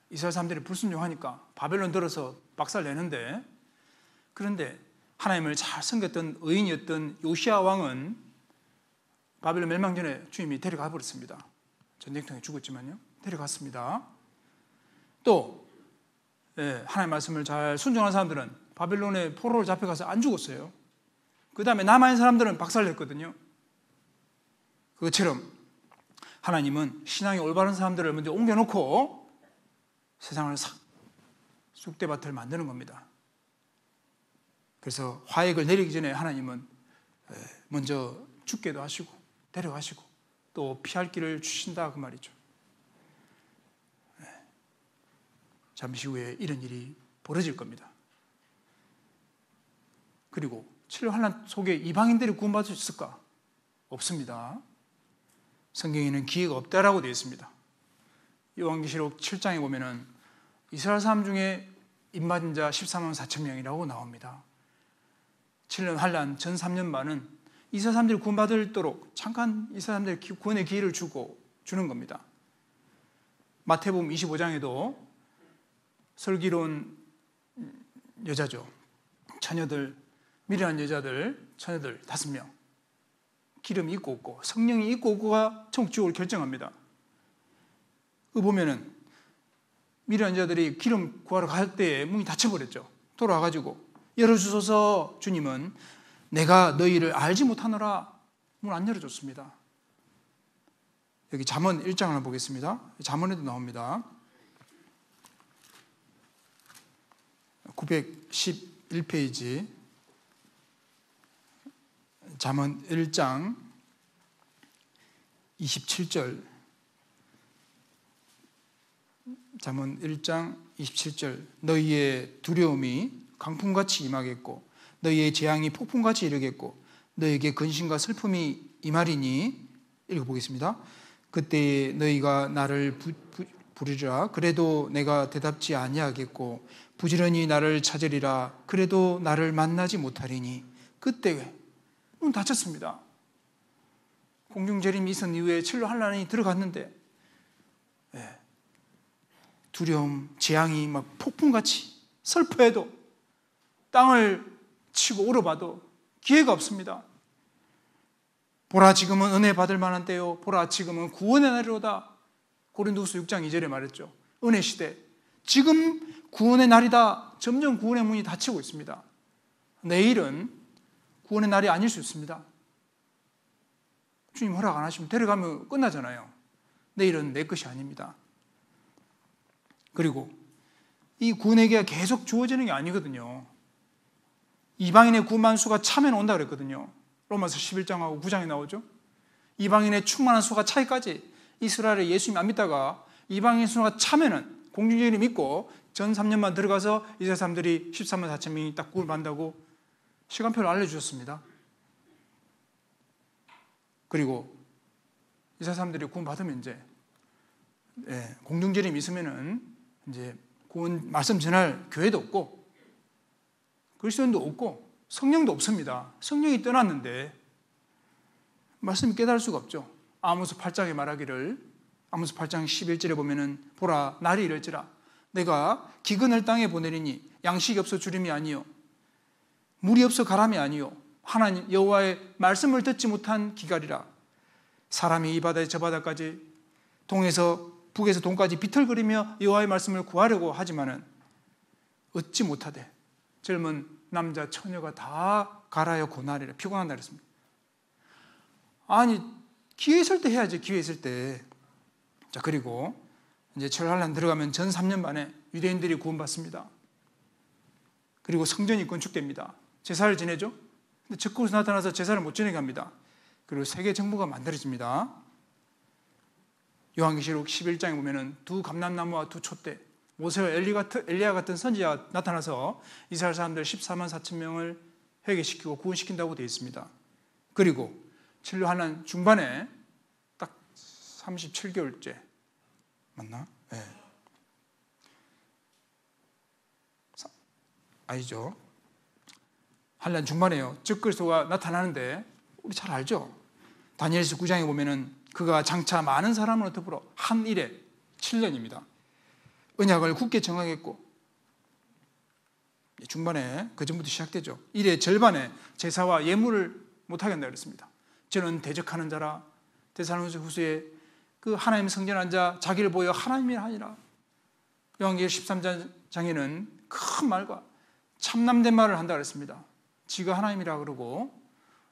이스라엘 사람들이 불순종하니까 바벨론 들어서 박살내는데, 그런데 하나님을 잘 섬겼던 의인이었던 요시야 왕은 바벨론 멸망 전에 주님이 데려가 버렸습니다. 전쟁통에 죽었지만요, 데려갔습니다. 또 하나님의 말씀을 잘 순종한 사람들은 바벨론에 포로로 잡혀가서 안 죽었어요. 그 다음에 남아있는 사람들은 박살냈거든요. 그것처럼 하나님은 신앙이 올바른 사람들을 먼저 옮겨놓고 세상을 쑥대밭을 만드는 겁니다. 그래서 화액을 내리기 전에 하나님은 먼저 죽게도 하시고 데려가시고 또 피할 길을 주신다, 그 말이죠. 잠시 후에 이런 일이 벌어질 겁니다. 그리고 칠로 환난 속에 이방인들이 구원받을 수 있을까? 없습니다. 성경에는 기회가 없다라고 되어 있습니다. 요한계시록 7장에 보면은 이스라엘 사람 중에 입맞은 자 14만 4천 명이라고 나옵니다. 7년 환난 전 3년 반은 이스라엘 사람들이 구원받도록 잠깐 이스라엘 사람들에게 구원의 기회를 주는 겁니다. 마태복음 25장에도 슬기로운 여자죠. 처녀들, 미련한 여자들, 처녀들 5명. 기름이 있고 없고, 성령이 있고 없고가 천국지옥을 결정합니다. 그 보면은 미련한 여자들이 기름 구하러 갈 때에 문이 닫혀버렸죠. 돌아와가지고 열어주소서. 주님은 내가 너희를 알지 못하노라. 문 안 열어줬습니다. 여기 잠언 1장을 한번 보겠습니다. 잠언에도 나옵니다. 911페이지 잠언 1장 27절, 잠언 1장 27절. 너희의 두려움이 강풍같이 임하겠고 너희의 재앙이 폭풍같이 이르겠고 너희에게 근심과 슬픔이 임하리니. 읽어보겠습니다. 그때 너희가 나를 부르리라. 그래도 내가 대답지 아니하겠고 부지런히 나를 찾으리라. 그래도 나를 만나지 못하리니. 그때 문 닫혔습니다. 공중재림이 있은 이후에 칠로 환난이 들어갔는데 두려움, 재앙이 막 폭풍같이, 슬퍼해도 땅을 치고 울어봐도 기회가 없습니다. 보라, 지금은 은혜 받을 만한 때요. 보라, 지금은 구원의 날이로다. 고린도후서 6장 2절에 말했죠. 은혜 시대, 지금 구원의 날이다. 점점 구원의 문이 닫히고 있습니다. 내일은 구원의 날이 아닐 수 있습니다. 주님 허락 안 하시면 데려가면 끝나잖아요. 내일은 내 것이 아닙니다. 그리고 이 구원의 기회가 계속 주어지는 게 아니거든요. 이방인의 구만 수가 차면 온다 그랬거든요. 로마서 11장하고 9장에 나오죠. 이방인의 충만한 수가 차기까지 이스라엘에 예수님 안 믿다가 이방인 수가 차면은 공중전이 믿고 전 3년만 들어가서 이스라엘 사람들이 13만 4천 명이 딱 구원 받는다고 시간표를 알려주셨습니다. 그리고 이스라엘 사람들이 구원 받으면 이제 공중전이 있으면은 이제 구원 말씀 전할 교회도 없고 그리스도인도 없고 성령도 없습니다. 성령이 떠났는데 말씀이 깨달을 수가 없죠. 아모스 8장에 말하기를 아모스 8장 11절에 보면은 보라 날이 이럴지라 내가 기근을 땅에 보내리니 양식이 없어 주림이 아니요 물이 없어 가람이 아니요 하나님 여호와의 말씀을 듣지 못한 기갈이라. 사람이 이 바다에 저 바다까지 동에서 북에서 동까지 비틀거리며 여호와의 말씀을 구하려고 하지만은 얻지 못하되 젊은 남자 처녀가 다 가라여 고날이라. 피곤한 날이었습니다. 아니 기회 있을 때 해야지. 기회 있을 때. 자, 그리고 이제 철환란 들어가면 전 3년 만에 유대인들이 구원받습니다. 그리고 성전이 건축됩니다. 제사를 지내죠. 근데 적그리스도 나타나서 제사를 못 지내게 합니다. 그리고 세계 정부가 만들어집니다. 요한계시록 11장에 보면은 두 감람나무와 두 촛대, 모세와 엘리야 같은 선지자가 나타나서 이스라엘 사람들 14만 4천 명을 회개시키고 구원시킨다고 되어 있습니다. 그리고 진로 환난 중반에 딱 37개월째 맞나? 네. 아니죠. 환난 중반에요. 적그리스도가 나타나는데 우리 잘 알죠. 다니엘서 9장에 보면은 그가 장차 많은 사람으로 더불어 한 일에 7년입니다. 언약을 굳게 정하겠고 중반에 그 전부터 시작되죠. 일의 절반에 제사와 예물을 못하게 한다 그랬습니다. 저는 대적하는 자라. 데살로니가 후서에 그 하나님 성전한 자 자기를 보여 하나님이 아니라. 요한계시록 13장에는 큰 말과 참남된 말을 한다 그랬습니다. 지가 하나님이라 그러고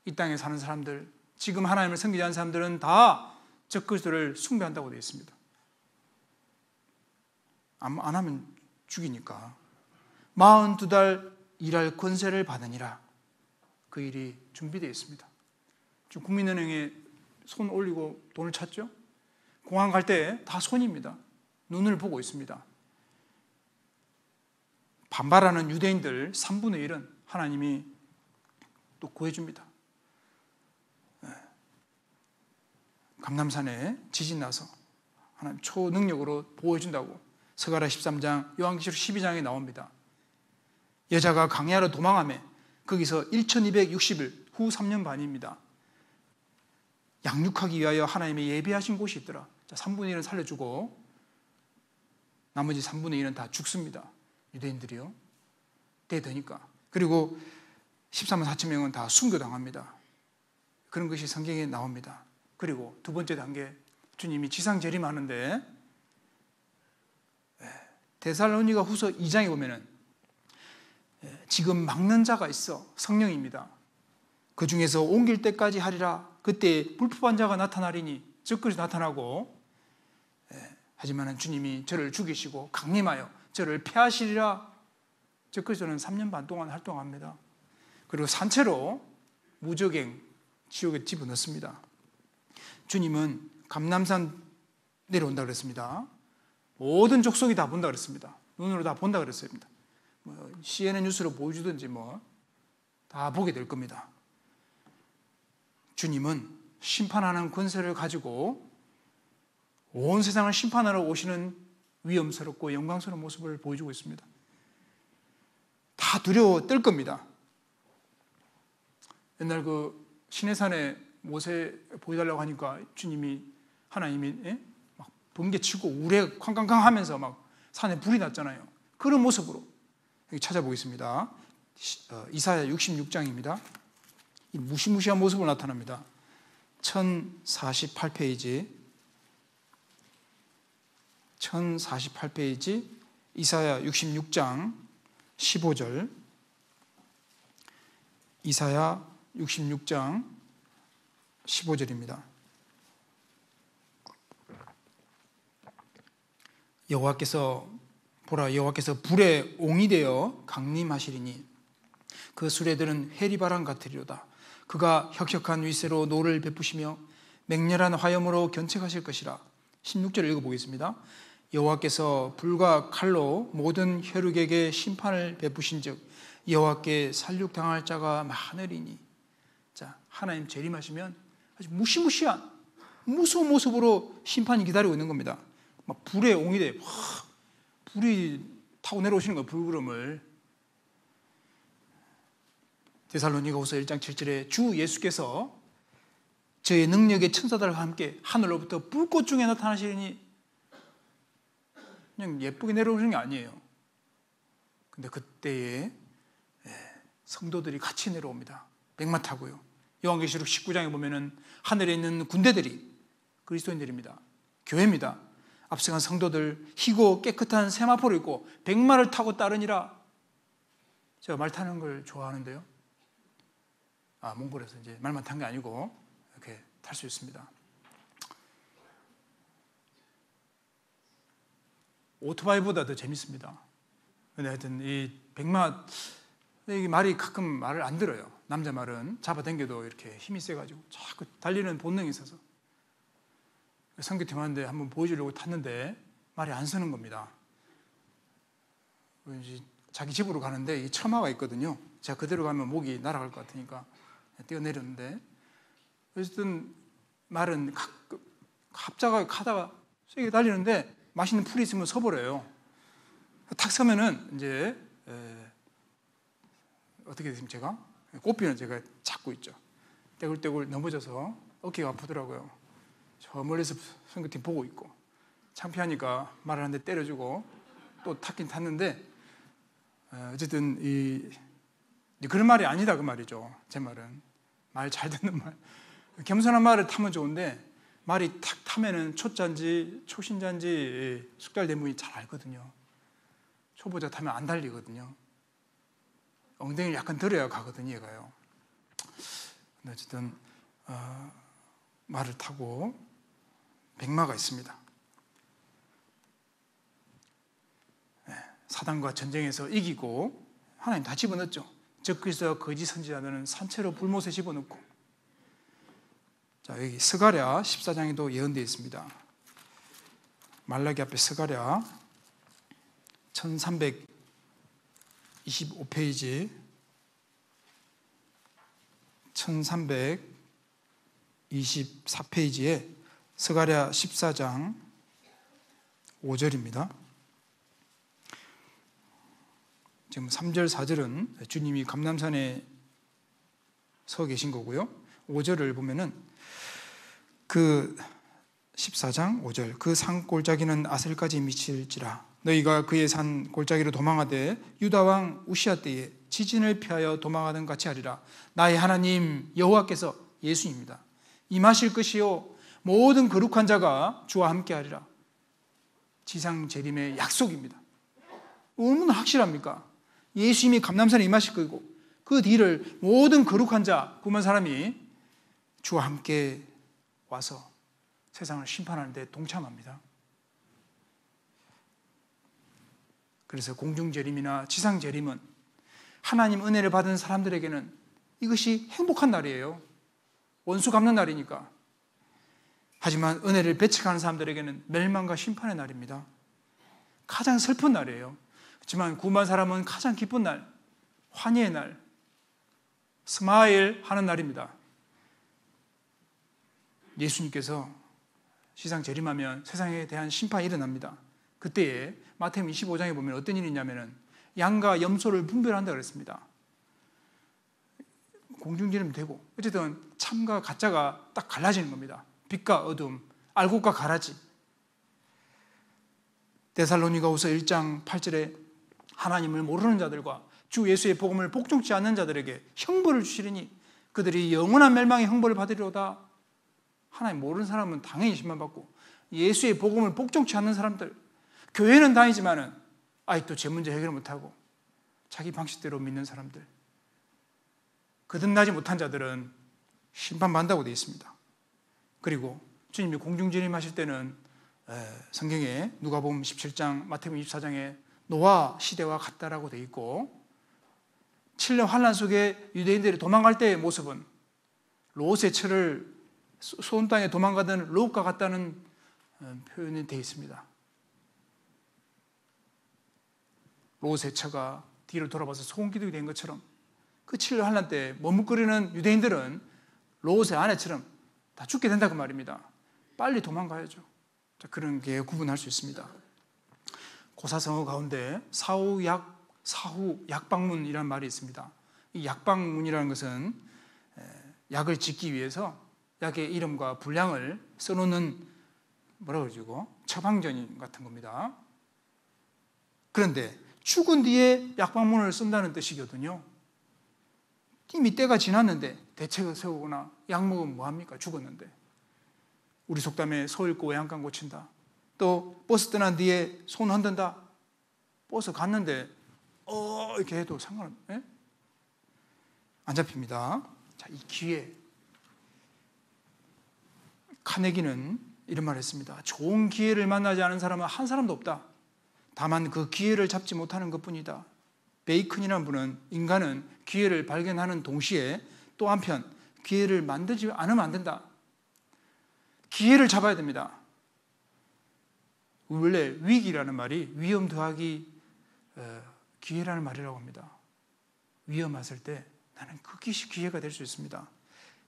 이 땅에 사는 사람들, 지금 하나님을 섬기지 않는 사람들은 다 적그리스도를 숭배한다고 되어 있습니다. 안 하면 죽이니까. 42달 일할 권세를 받으니라. 그 일이 준비되어 있습니다. 지금 국민은행에 손 올리고 돈을 찾죠. 공항 갈 때 다 손입니다. 눈을 보고 있습니다. 반발하는 유대인들 3분의 1은 하나님이 또 구해줍니다. 감람산에 지진 나서 하나님 초능력으로 보호해준다고 스가랴 13장, 요한계시록 12장에 나옵니다. 여자가 강야로 도망하며 거기서 1260일 후 3년 반입니다. 양육하기 위하여 하나님의 예비하신 곳이 있더라. 자, 3분의 1은 살려주고 나머지 3분의 1은 다 죽습니다. 유대인들이요. 되니까. 그리고 14만 4천 명은 다 순교당합니다. 그런 것이 성경에 나옵니다. 그리고 두 번째 단계, 주님이 지상 재림하는데 데살로니가 후서 2장에 보면은 지금 막는 자가 있어. 성령입니다. 그 중에서 옮길 때까지 하리라. 그때 불법한 자가 나타나리니 적그리스도 나타나고 하지만 주님이 저를 죽이시고 강림하여 저를 폐하시리라. 적그리스도는 3년 반 동안 활동합니다. 그리고 산채로 무적행 지옥에 집어넣습니다. 주님은 감람산 내려온다 그랬습니다. 모든 족속이 다 본다 그랬습니다. 눈으로 다 본다 그랬습니다. CNN 뉴스로 보여주든지 다 보게 될 겁니다. 주님은 심판하는 권세를 가지고 온 세상을 심판하러 오시는 위험스럽고 영광스러운 모습을 보여주고 있습니다. 다 두려워 떨 겁니다. 옛날 그 시내산에 모세 보여달라고 하니까 하나님이 막 번개치고 우레 쾅쾅쾅 하면서 막 산에 불이 났잖아요. 그런 모습으로 여기 찾아보겠습니다. 이사야 66장입니다. 이 무시무시한 모습으로 나타납니다. 1048페이지 이사야 66장 15절. 이사야 66장 15절입니다. 여호와께서 불의 옹이 되어 강림하시리니 그 수레들은 해리바람 같으리로다. 그가 혁혁한 위세로 노를 베푸시며 맹렬한 화염으로 견책하실 것이라. 16절 읽어보겠습니다. 여호와께서 불과 칼로 모든 혈육에게 심판을 베푸신즉 여호와께 살육당할 자가 많으리니. 자, 하나님 재림하시면 아주 무시무시한 무서운 모습으로 심판이 기다리고 있는 겁니다. 막 불에 옹이돼 불이 타고 내려오시는 거예요. 불구름을. 데살로니가후서 1장 7절에 주 예수께서 저의 능력의 천사들과 함께 하늘로부터 불꽃 중에 나타나시니, 그냥 예쁘게 내려오시는 게 아니에요. 근데 그때에 성도들이 같이 내려옵니다. 백마 타고요. 요한계시록 19장에 보면은 하늘에 있는 군대들이 그리스도인들입니다. 교회입니다. 앞서간 성도들 희고 깨끗한 세마포를 입고 백마를 타고 따르니라. 제가 말 타는 걸 좋아하는데요. 몽골에서 이제 말만 탄 게 아니고 이렇게 탈 수 있습니다. 오토바이보다 더 재밌습니다. 근데 하여튼 이 백마, 이 말이 가끔 말을 안 들어요. 남자 말은 잡아당겨도 이렇게 힘이 세가지고 자꾸 달리는 본능이 있어서. 선교팀 하는데 한번 보여주려고 탔는데 말이 안 서는 겁니다. 이제 자기 집으로 가는데 이 처마가 있거든요. 제가 그대로 가면 목이 날아갈 것 같으니까 뛰어내렸는데, 어쨌든 말은 갑자기 가다가 세게 달리는데 맛있는 풀이 있으면 서버려요. 탁 서면은 이제 어떻게 됐습니까? 제가 꽃피는 제가 잡고 있죠. 떼굴떼굴 넘어져서 어깨가 아프더라고요. 저 멀리서 선교팀 보고 있고 창피하니까 말을 한 대 때려주고 또 탔긴 탔는데, 어쨌든 그런 말이 아니다 그 말이죠. 제 말은 말 잘 듣는 말, 겸손한 말을 타면 좋은데 말이 탁 타면은 초짜인지 초신자인지 숙달대문이 잘 알거든요. 초보자 타면 안 달리거든요. 엉덩이를 약간 들어야 가거든요, 얘가요. 어쨌든 말을 타고 백마가 있습니다. 사단과 전쟁에서 이기고 하나님 다 집어넣었죠. 적그리스도와 거짓 선지자들은 산채로 불못에 집어넣고. 자, 여기 스가랴 14장에도 예언되어 있습니다. 말라기 앞에 스가랴 1325페이지 1324페이지에 스가랴 14장 5절입니다. 지금 3절, 4절은 주님이 감람산에 서 계신 거고요. 5절을 보면은 그 14장 5절, 그 산 골짜기는 아셀까지 미칠지라 너희가 그의 산 골짜기로 도망하되 유다 왕 우시아 때에 지진을 피하여 도망하던 같이 하리라. 나의 하나님 여호와께서, 예수입니다, 임하실 것이요 모든 거룩한 자가 주와 함께 하리라. 지상 재림의 약속입니다. 얼마나 확실합니까? 예수님이 감람산에 임하실 거고 그 뒤를 모든 거룩한 자, 구원한 사람이 주와 함께 와서 세상을 심판하는 데 동참합니다. 그래서 공중재림이나 지상재림은 하나님 은혜를 받은 사람들에게는 이것이 행복한 날이에요. 원수 갚는 날이니까. 하지만 은혜를 배척하는 사람들에게는 멸망과 심판의 날입니다. 가장 슬픈 날이에요. 그렇지만 구원받은 사람은 가장 기쁜 날, 환희의 날, 스마일 하는 날입니다. 예수님께서 시상 재림하면 세상에 대한 심판이 일어납니다. 그때에 마태복음 25장에 보면 어떤 일이 있냐면은 양과 염소를 분별한다 그랬습니다. 공중재림 되고, 어쨌든 참과 가짜가 딱 갈라지는 겁니다. 빛과 어둠, 알곡과 가라지. 데살로니가후서 1장 8절에 하나님을 모르는 자들과 주 예수의 복음을 복종치 않는 자들에게 형벌을 주시리니 그들이 영원한 멸망의 형벌을 받으리로다. 하나님 모르는 사람은 당연히 심판받고, 예수의 복음을 복종치 않는 사람들, 교회는 다니지만은 아직도 제 문제 해결 못하고 자기 방식대로 믿는 사람들, 거듭나지 못한 자들은 심판받는다고 되어 있습니다. 그리고 주님이 공중재림하실 때는 성경에 누가복음 17장, 마태복음 24장에 노아 시대와 같다라고 되어 있고, 7년 환란 속에 유대인들이 도망갈 때의 모습은 롯의 처를 소돔 땅에 도망가던 롯과 같다는 표현이 되어 있습니다. 롯의 처가 뒤를 돌아봐서 소금기둥이 된 것처럼 그 7년 환란 때 머뭇거리는 유대인들은 롯의 아내처럼 다 죽게 된다고 말입니다. 빨리 도망가야죠. 그런 게 구분할 수 있습니다. 고사성어 가운데 사후 약방문이라는 말이 있습니다. 이 약방문이라는 것은 약을 짓기 위해서 약의 이름과 분량을 써놓는 뭐라고 그러죠? 처방전 같은 겁니다. 그런데 죽은 뒤에 약방문을 쓴다는 뜻이거든요. 이미 때가 지났는데 대책을 세우거나 약 먹으면 뭐합니까? 죽었는데. 우리 속담에 소 잃고 외양간 고친다. 또 버스 떠난 뒤에 손 흔든다. 버스 갔는데 이렇게 해도 안 잡힙니다. 자, 이 기회. 카네기는 이런 말을 했습니다. 좋은 기회를 만나지 않은 사람은 한 사람도 없다. 다만 그 기회를 잡지 못하는 것뿐이다. 베이컨이라는 분은 인간은 기회를 발견하는 동시에 또 한편 기회를 만들지 않으면 안 된다. 기회를 잡아야 됩니다. 원래 위기라는 말이 위험 더하기 기회라는 말이라고 합니다. 위험했을 때 나는 그것이 기회가 될 수 있습니다.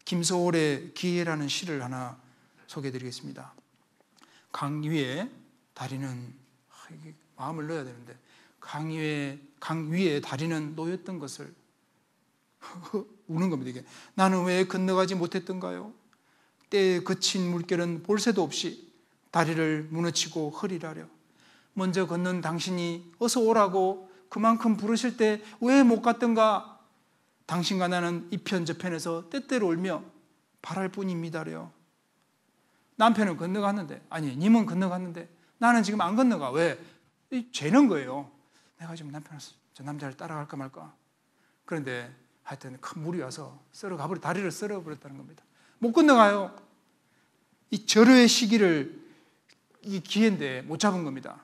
김소월의 기회라는 시를 하나 소개해드리겠습니다. 강 위에 다리는 마음을 넣어야 되는데 강 위에 다리는 놓였던 것을 우는 겁니다. 이게 나는 왜 건너가지 못했던가요? 때에 그친 물결은 볼 새도 없이 다리를 무너치고 흐리라려. 먼저 걷는 당신이 어서 오라고 그만큼 부르실 때 왜 못 갔던가? 당신과 나는 이편 저편에서 때때로 울며 바랄 뿐입니다려. 남편은 건너갔는데, 아니 님은 건너갔는데 나는 지금 안 건너가. 왜? 죄는 거예요. 내가 지금 저 남자를 따라갈까 말까. 그런데 하여튼 큰 물이 와서 다리를 썰어버렸다는 겁니다. 못 건너가요. 이 절호의 시기를, 이 기회인데 못 잡은 겁니다.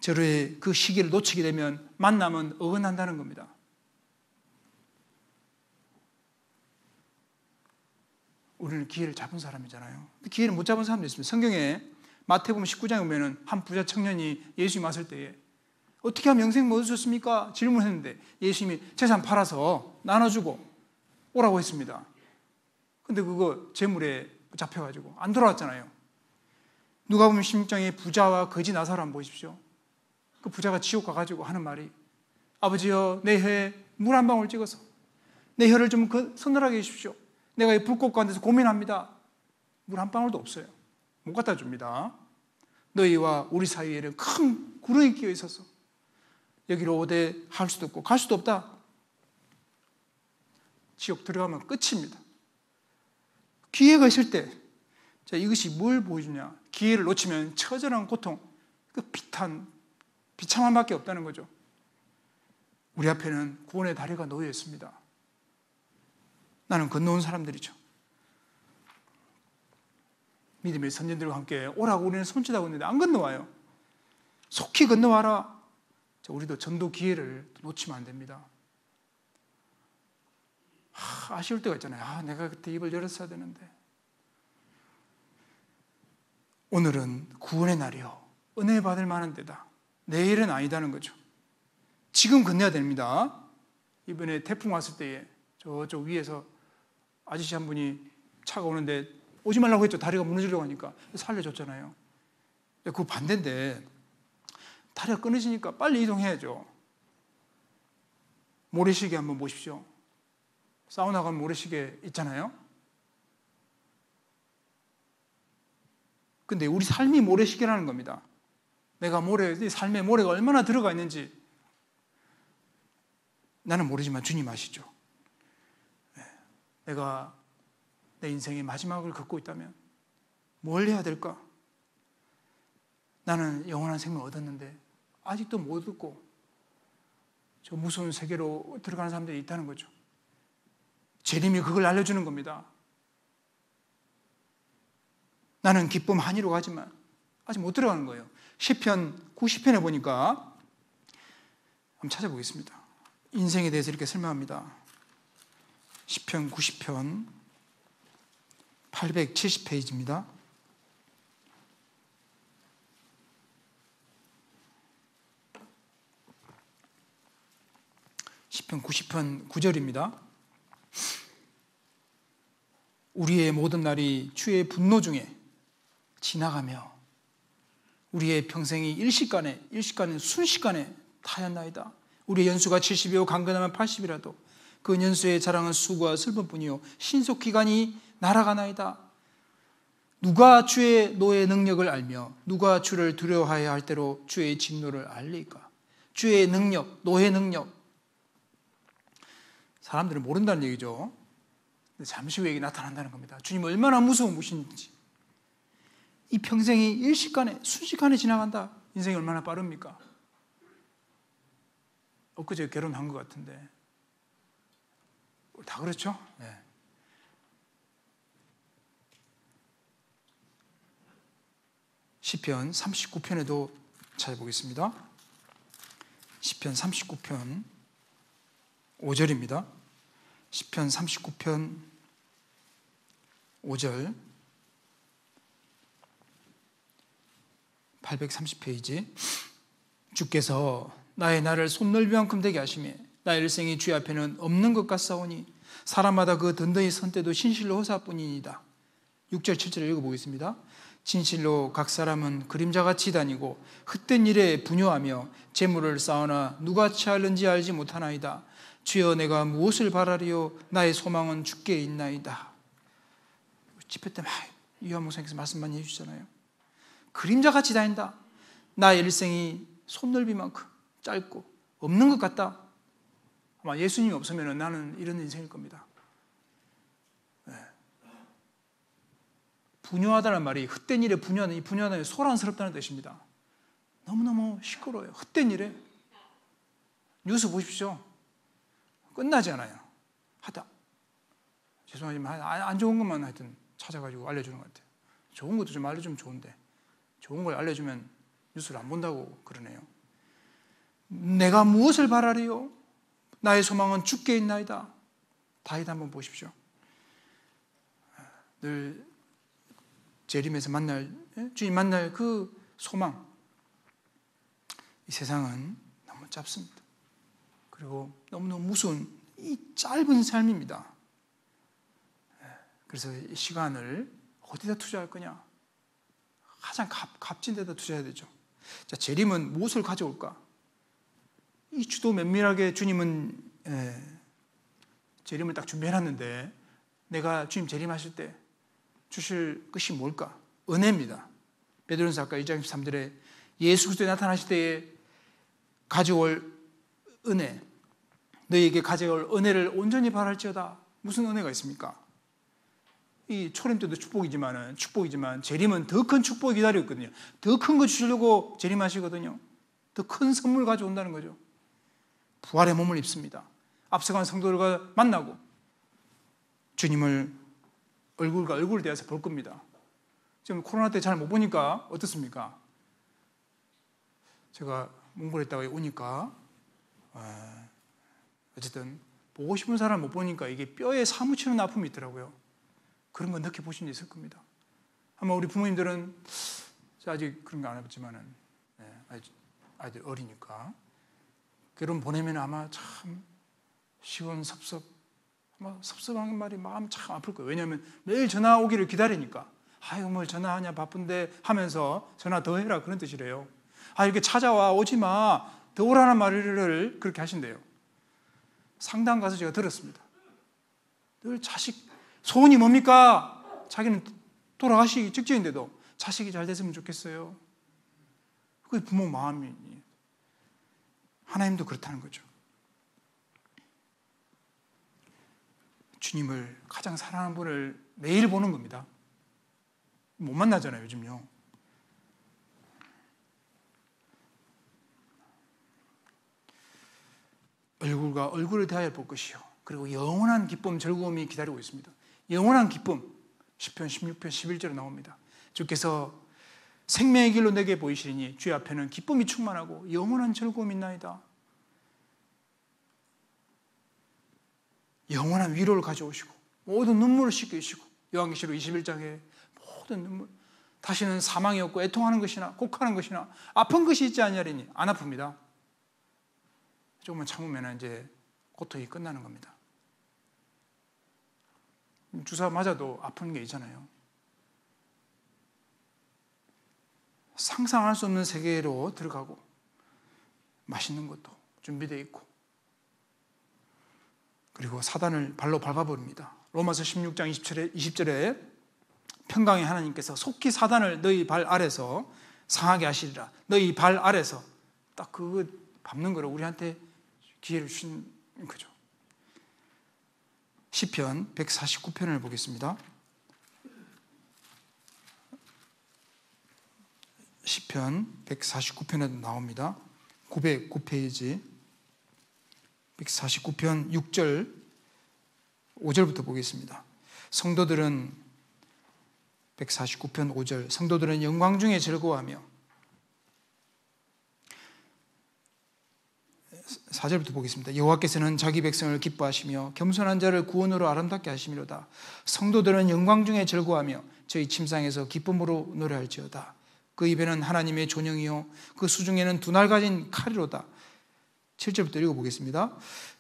절호의 그 시기를 놓치게 되면 만남은 어긋난다는 겁니다. 우리는 기회를 잡은 사람이잖아요. 기회를 못 잡은 사람도 있습니다. 성경에 마태복음 19장에 보면 한 부자 청년이 예수님 왔을 때에 어떻게 하면 영생 못 얻으셨습니까? 질문했는데 예수님이 재산 팔아서 나눠주고 오라고 했습니다. 근데 그거 재물에 잡혀가지고 안 돌아왔잖아요. 누가복음 16장에 부자와 거지 나사로 한번 보십시오. 그 부자가 지옥 가가지고 하는 말이 아버지여 내 혀에 물 한 방울 찍어서 내 혀를 좀 서늘하게 해주십시오. 내가 이 불꽃 가운데서 고민합니다. 물 한 방울도 없어요. 못 갖다 줍니다. 너희와 우리 사이에는 큰 구름이 끼어 있어서 여기로 오되 할 수도 없고 갈 수도 없다. 지옥 들어가면 끝입니다. 기회가 있을 때, 자, 이것이 뭘 보여주냐? 기회를 놓치면 처절한 고통, 그 비참함밖에 없다는 거죠. 우리 앞에는 구원의 다리가 놓여 있습니다. 나는 건너온 사람들이죠. 믿음의 선진들과 함께 오라고 우리는 손짓하고 있는데 안 건너와요. 속히 건너와라. 자, 우리도 전도 기회를 놓치면 안 됩니다. 아쉬울 때가 있잖아요. 내가 그때 입을 열었어야 되는데. 오늘은 구원의 날이요. 은혜 받을 만한 때다. 내일은 아니다는 거죠. 지금 건너야 됩니다. 이번에 태풍 왔을 때에 저쪽 위에서 아저씨 한 분이 차가 오는데 오지 말라고 했죠. 다리가 무너지려고 하니까 살려줬잖아요. 그거 반대인데 다리가 끊어지니까 빨리 이동해야죠. 모래시계 한번 보십시오. 사우나 가면 모래시계 있잖아요. 근데 우리 삶이 모래시계라는 겁니다. 내가 삶에 모래가 얼마나 들어가 있는지 나는 모르지만 주님 아시죠. 내가 내 인생의 마지막을 걷고 있다면 뭘 해야 될까? 나는 영원한 생명을 얻었는데 아직도 못 얻고 저 무서운 세계로 들어가는 사람들이 있다는 거죠. 재림이 그걸 알려주는 겁니다. 나는 기쁨 한이로 가지만 아직 못 들어가는 거예요. 시편 90편에 보니까 한번 찾아보겠습니다. 인생에 대해서 이렇게 설명합니다. 시편 90편 870페이지입니다. 시편 90편 9절입니다. 우리의 모든 날이 주의 분노 중에 지나가며 우리의 평생이 일시간에 순식간에 타였나이다. 우리의 연수가 70이요 강건하면 80이라도 그 연수의 자랑은 수고와 슬픔뿐이요 신속 기간이 날아가나이다. 누가 주의 노의 능력을 알며 누가 주를 두려워하여야 할 때로 주의 진노를 알리까? 주의 능력, 노의 능력, 사람들은 모른다는 얘기죠. 잠시 후에 나타난다는 겁니다. 주님 얼마나 무서운 분이신지. 이 평생이 일시간에 순식간에 지나간다. 인생이 얼마나 빠릅니까? 엊그제 결혼한 것 같은데 다 그렇죠? 네. 시편 39편에도 찾아보겠습니다. 시편 39편 5절입니다. 시편 39편 5절 830페이지. 주께서 나의 날을 손넓이만큼 되게 하시며 나의 일생이 주의 앞에는 없는 것 같사오니 사람마다 그 든든히 선 때도 진실로 허사뿐이니이다. 6절 7절 읽어보겠습니다. 진실로 각 사람은 그림자같이 다니고 헛된 일에 분요하며 재물을 쌓으나 누가 취하는지 알지 못하나이다. 주여 내가 무엇을 바라리요 나의 소망은 주께 있나이다. 집회 때 막 유한 목사님께서 말씀 많이 해주잖아요. 그림자같이 다닌다. 나의 일생이 손넓이만큼 짧고 없는 것 같다. 아마 예수님이 없으면 나는 이런 인생일 겁니다. 네. 분요하다는 말이 헛된 일에 분요하는, 이 분요하다는 소란스럽다는 뜻입니다. 너무너무 시끄러워요. 헛된 일에. 뉴스 보십시오. 끝나지 않아요. 하다. 죄송하지만 안 좋은 것만 하여튼 찾아가지고 알려주는 것 같아요. 좋은 것도 좀 알려주면 좋은데 좋은 걸 알려주면 뉴스를 안 본다고 그러네요. 내가 무엇을 바라리요? 나의 소망은 주께 있나이다. 다윗 한번 보십시오. 늘 재림에서 주님 만날 그 소망. 이 세상은 너무 짧습니다. 그리고 너무너무 무서운 이 짧은 삶입니다. 그래서 이 시간을 어디다 투자할 거냐? 가장 값진 데다 투자해야 되죠. 자, 재림은 무엇을 가져올까? 이 주도 면밀하게 주님은 재림을 딱 준비해놨는데 내가 주님 재림하실 때 주실 것이 뭘까? 은혜입니다. 베드로전서 아까 1장 13절에 예수 그리스도에 나타나실 때에 가져올 은혜, 너희에게 가져올 은혜를 온전히 바랄지어다. 무슨 은혜가 있습니까? 이 초림 때도 축복이지만 재림은 더 큰 축복이 기다리고 있거든요. 더 큰 거 주시려고 재림하시거든요. 더 큰 선물 가져온다는 거죠. 부활의 몸을 입습니다. 앞서간 성도들과 만나고 주님을 얼굴과 얼굴을 대해서 볼 겁니다. 지금 코로나 때 잘 못 보니까 어떻습니까? 제가 몽골에 있다가 오니까 어쨌든 보고 싶은 사람 못 보니까 이게 뼈에 사무치는 아픔이 있더라고요. 그런 거 느껴보신 적 있을 겁니다. 아마 우리 부모님들은 아직 그런 거 안 해봤지만은 아이들 어리니까 결혼 보내면 아마 참 시원섭섭, 아마 섭섭한 말이 마음 참 아플 거예요. 왜냐하면 매일 전화 오기를 기다리니까. 아유 뭘 전화하냐 바쁜데 하면서 전화 더 해라 그런 뜻이래요. 이렇게 찾아와 오지 마 더 오라는 말을 그렇게 하신대요. 상담 가서 제가 들었습니다. 늘 자식 소원이 뭡니까? 자기는 돌아가시기 직전인데도 자식이 잘 됐으면 좋겠어요. 그게 부모 마음이. 하나님도 그렇다는 거죠. 주님을 가장 사랑하는 분을 매일 보는 겁니다. 못 만나잖아요, 요즘요. 얼굴과 얼굴을 대하여 볼 것이요. 그리고 영원한 기쁨, 즐거움이 기다리고 있습니다. 영원한 기쁨, 시편 16편 11절에 나옵니다. 주께서 생명의 길로 내게 보이시리니 주의 앞에는 기쁨이 충만하고 영원한 즐거움이 있나이다. 영원한 위로를 가져오시고 모든 눈물을 씻겨주시고 요한계시록 21장에 모든 눈물, 다시는 사망이 없고 애통하는 것이나 곡하는 것이나 아픈 것이 있지 아니하리니 안 아픕니다. 조금만 참으면 이제 고통이 끝나는 겁니다. 주사 맞아도 아픈 게 있잖아요. 상상할 수 없는 세계로 들어가고 맛있는 것도 준비되어 있고, 그리고 사단을 발로 밟아버립니다. 로마서 16장 20절에 평강의 하나님께서 속히 사단을 너희 발 아래서 상하게 하시리라. 너희 발 아래서 딱 그거 밟는 거를 우리한테 기회를 주신 거죠. 시편 149편을 보겠습니다. 시편 149편에도 나옵니다. 909페이지 149편 6절 5절부터 보겠습니다. 성도들은 149편 5절 성도들은 영광 중에 즐거워하며 4절부터 보겠습니다. 여호와께서는 자기 백성을 기뻐하시며 겸손한 자를 구원으로 아름답게 하심이로다. 성도들은 영광 중에 즐거워하며 저희 침상에서 기쁨으로 노래할지어다. 그 입에는 하나님의 존영이요 그 수중에는 두 날 가진 칼이로다. 7절부터 읽어보겠습니다.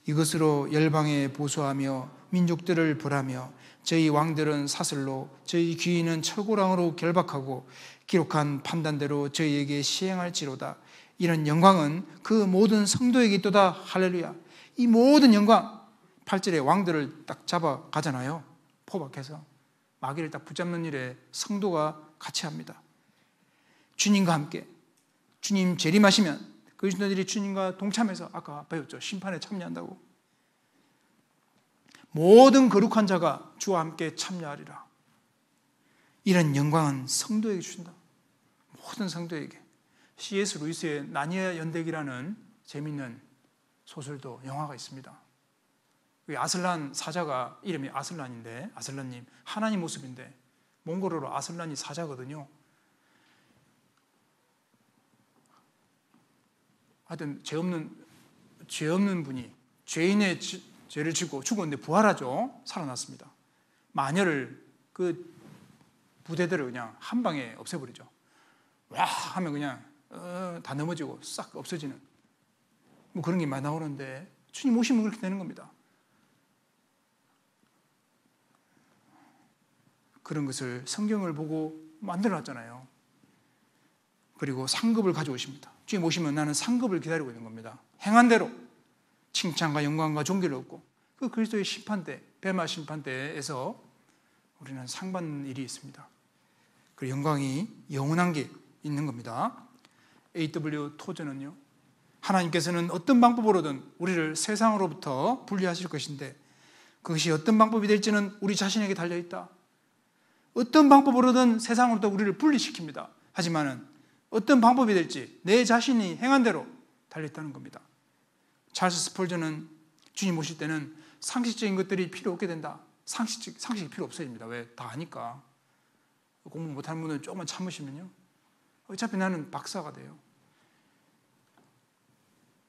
이것으로 열방에 보수하며 민족들을 벌하며 저희 왕들은 사슬로 저희 귀인은 철고랑으로 결박하고 기록한 판단대로 저희에게 시행할지로다. 이런 영광은 그 모든 성도에게 있도다. 할렐루야. 이 모든 영광, 8절에 왕들을 딱 잡아가잖아요. 포박해서 마귀를 딱 붙잡는 일에 성도가 같이 합니다. 주님과 함께 주님 재림하시면 그리스도인들이 주님과 동참해서 아까 배웠죠. 심판에 참여한다고. 모든 거룩한 자가 주와 함께 참여하리라. 이런 영광은 성도에게 주신다. 모든 성도에게. C.S. 루이스의 나니아 연대기라는 재미있는 소설도 영화가 있습니다. 아슬란 사자가 이름이 아슬란인데, 아슬란님 하나님 모습인데 몽골어로 아슬란이 사자거든요. 하여튼 죄 없는 분이 죄인의 죄를 지고 죽었는데 부활하죠. 살아났습니다. 마녀를 그 부대들을 그냥 한 방에 없애버리죠. 와 하면 그냥 다 넘어지고 싹 없어지는 뭐 그런 게 많이 나오는데 주님 오시면 그렇게 되는 겁니다. 그런 것을 성경을 보고 만들어놨잖아요. 그리고 상급을 가져오십니다. 주님 오시면 나는 상급을 기다리고 있는 겁니다. 행한 대로 칭찬과 영광과 존귀를 얻고 그 그리스도의 심판대, 뱀마 심판대에서 우리는 상 받는 일이 있습니다. 그 영광이 영원한 게 있는 겁니다. A.W. 토저는요, 하나님께서는 어떤 방법으로든 우리를 세상으로부터 분리하실 것인데 그것이 어떤 방법이 될지는 우리 자신에게 달려있다. 어떤 방법으로든 세상으로부터 우리를 분리시킵니다. 하지만은 어떤 방법이 될지 내 자신이 행한 대로 달려있다는 겁니다. 찰스 스펄전은 주님 오실 때는 상식적인 것들이 필요 없게 된다. 상식이 필요 없어집니다. 왜? 다 아니까. 공부 못하는 분은 조금만 참으시면요, 어차피 나는 박사가 돼요.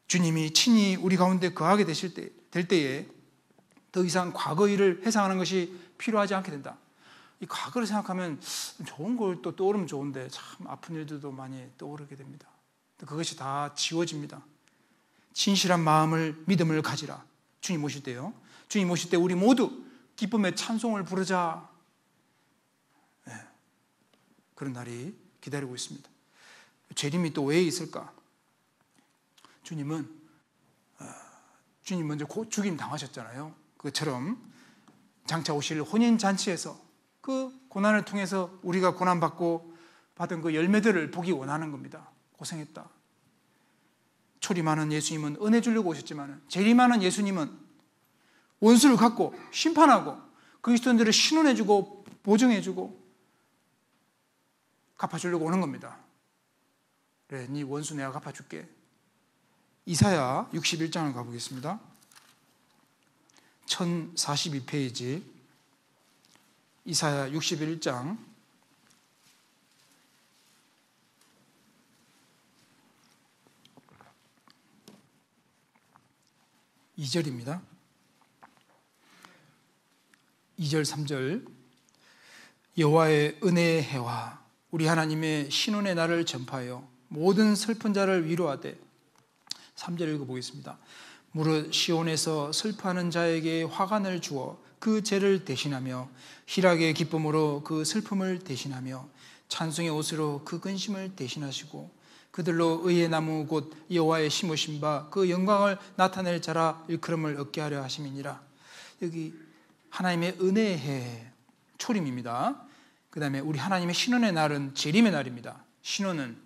주님이 친히 우리 가운데 거하게 될 때에 더 이상 과거 일을 회상하는 것이 필요하지 않게 된다. 이 과거를 생각하면 좋은 걸 또 떠오르면 좋은데 참 아픈 일들도 많이 떠오르게 됩니다. 그것이 다 지워집니다. 진실한 마음을, 믿음을 가지라. 주님 오실 때요. 주님 오실 때 우리 모두 기쁨의 찬송을 부르자. 네. 그런 날이 기다리고 있습니다. 재림이 또 왜 있을까? 주님은 주님 먼저 죽임 당하셨잖아요. 그처럼 장차 오실 혼인잔치에서 그 고난을 통해서 우리가 고난받고 받은 그 열매들을 보기 원하는 겁니다. 고생했다. 초림하는 예수님은 은혜 주려고 오셨지만 재림하는 예수님은 원수를 갖고 심판하고 그리스도인들을 신원해주고 보증해주고 갚아주려고 오는 겁니다. 그래, 네 원수 내가 갚아줄게. 이사야 61장을 가보겠습니다. 1042페이지 이사야 61장 2절입니다. 2절 3절 여호와의 은혜의 해와 우리 하나님의 신원의 날을 전파하여 모든 슬픈 자를 위로하되 3절 읽어보겠습니다. 무릇 시온에서 슬퍼하는 자에게 화관을 주어 그 죄를 대신하며 희락의 기쁨으로 그 슬픔을 대신하며 찬송의 옷으로 그 근심을 대신하시고 그들로 의의 나무 곧 여호와의 심으신 바 그 영광을 나타낼 자라 일컬음을 얻게 하려 하심이니라. 여기 하나님의 은혜의 해 초림입니다. 그 다음에 우리 하나님의 신원의 날은 재림의 날입니다. 신원은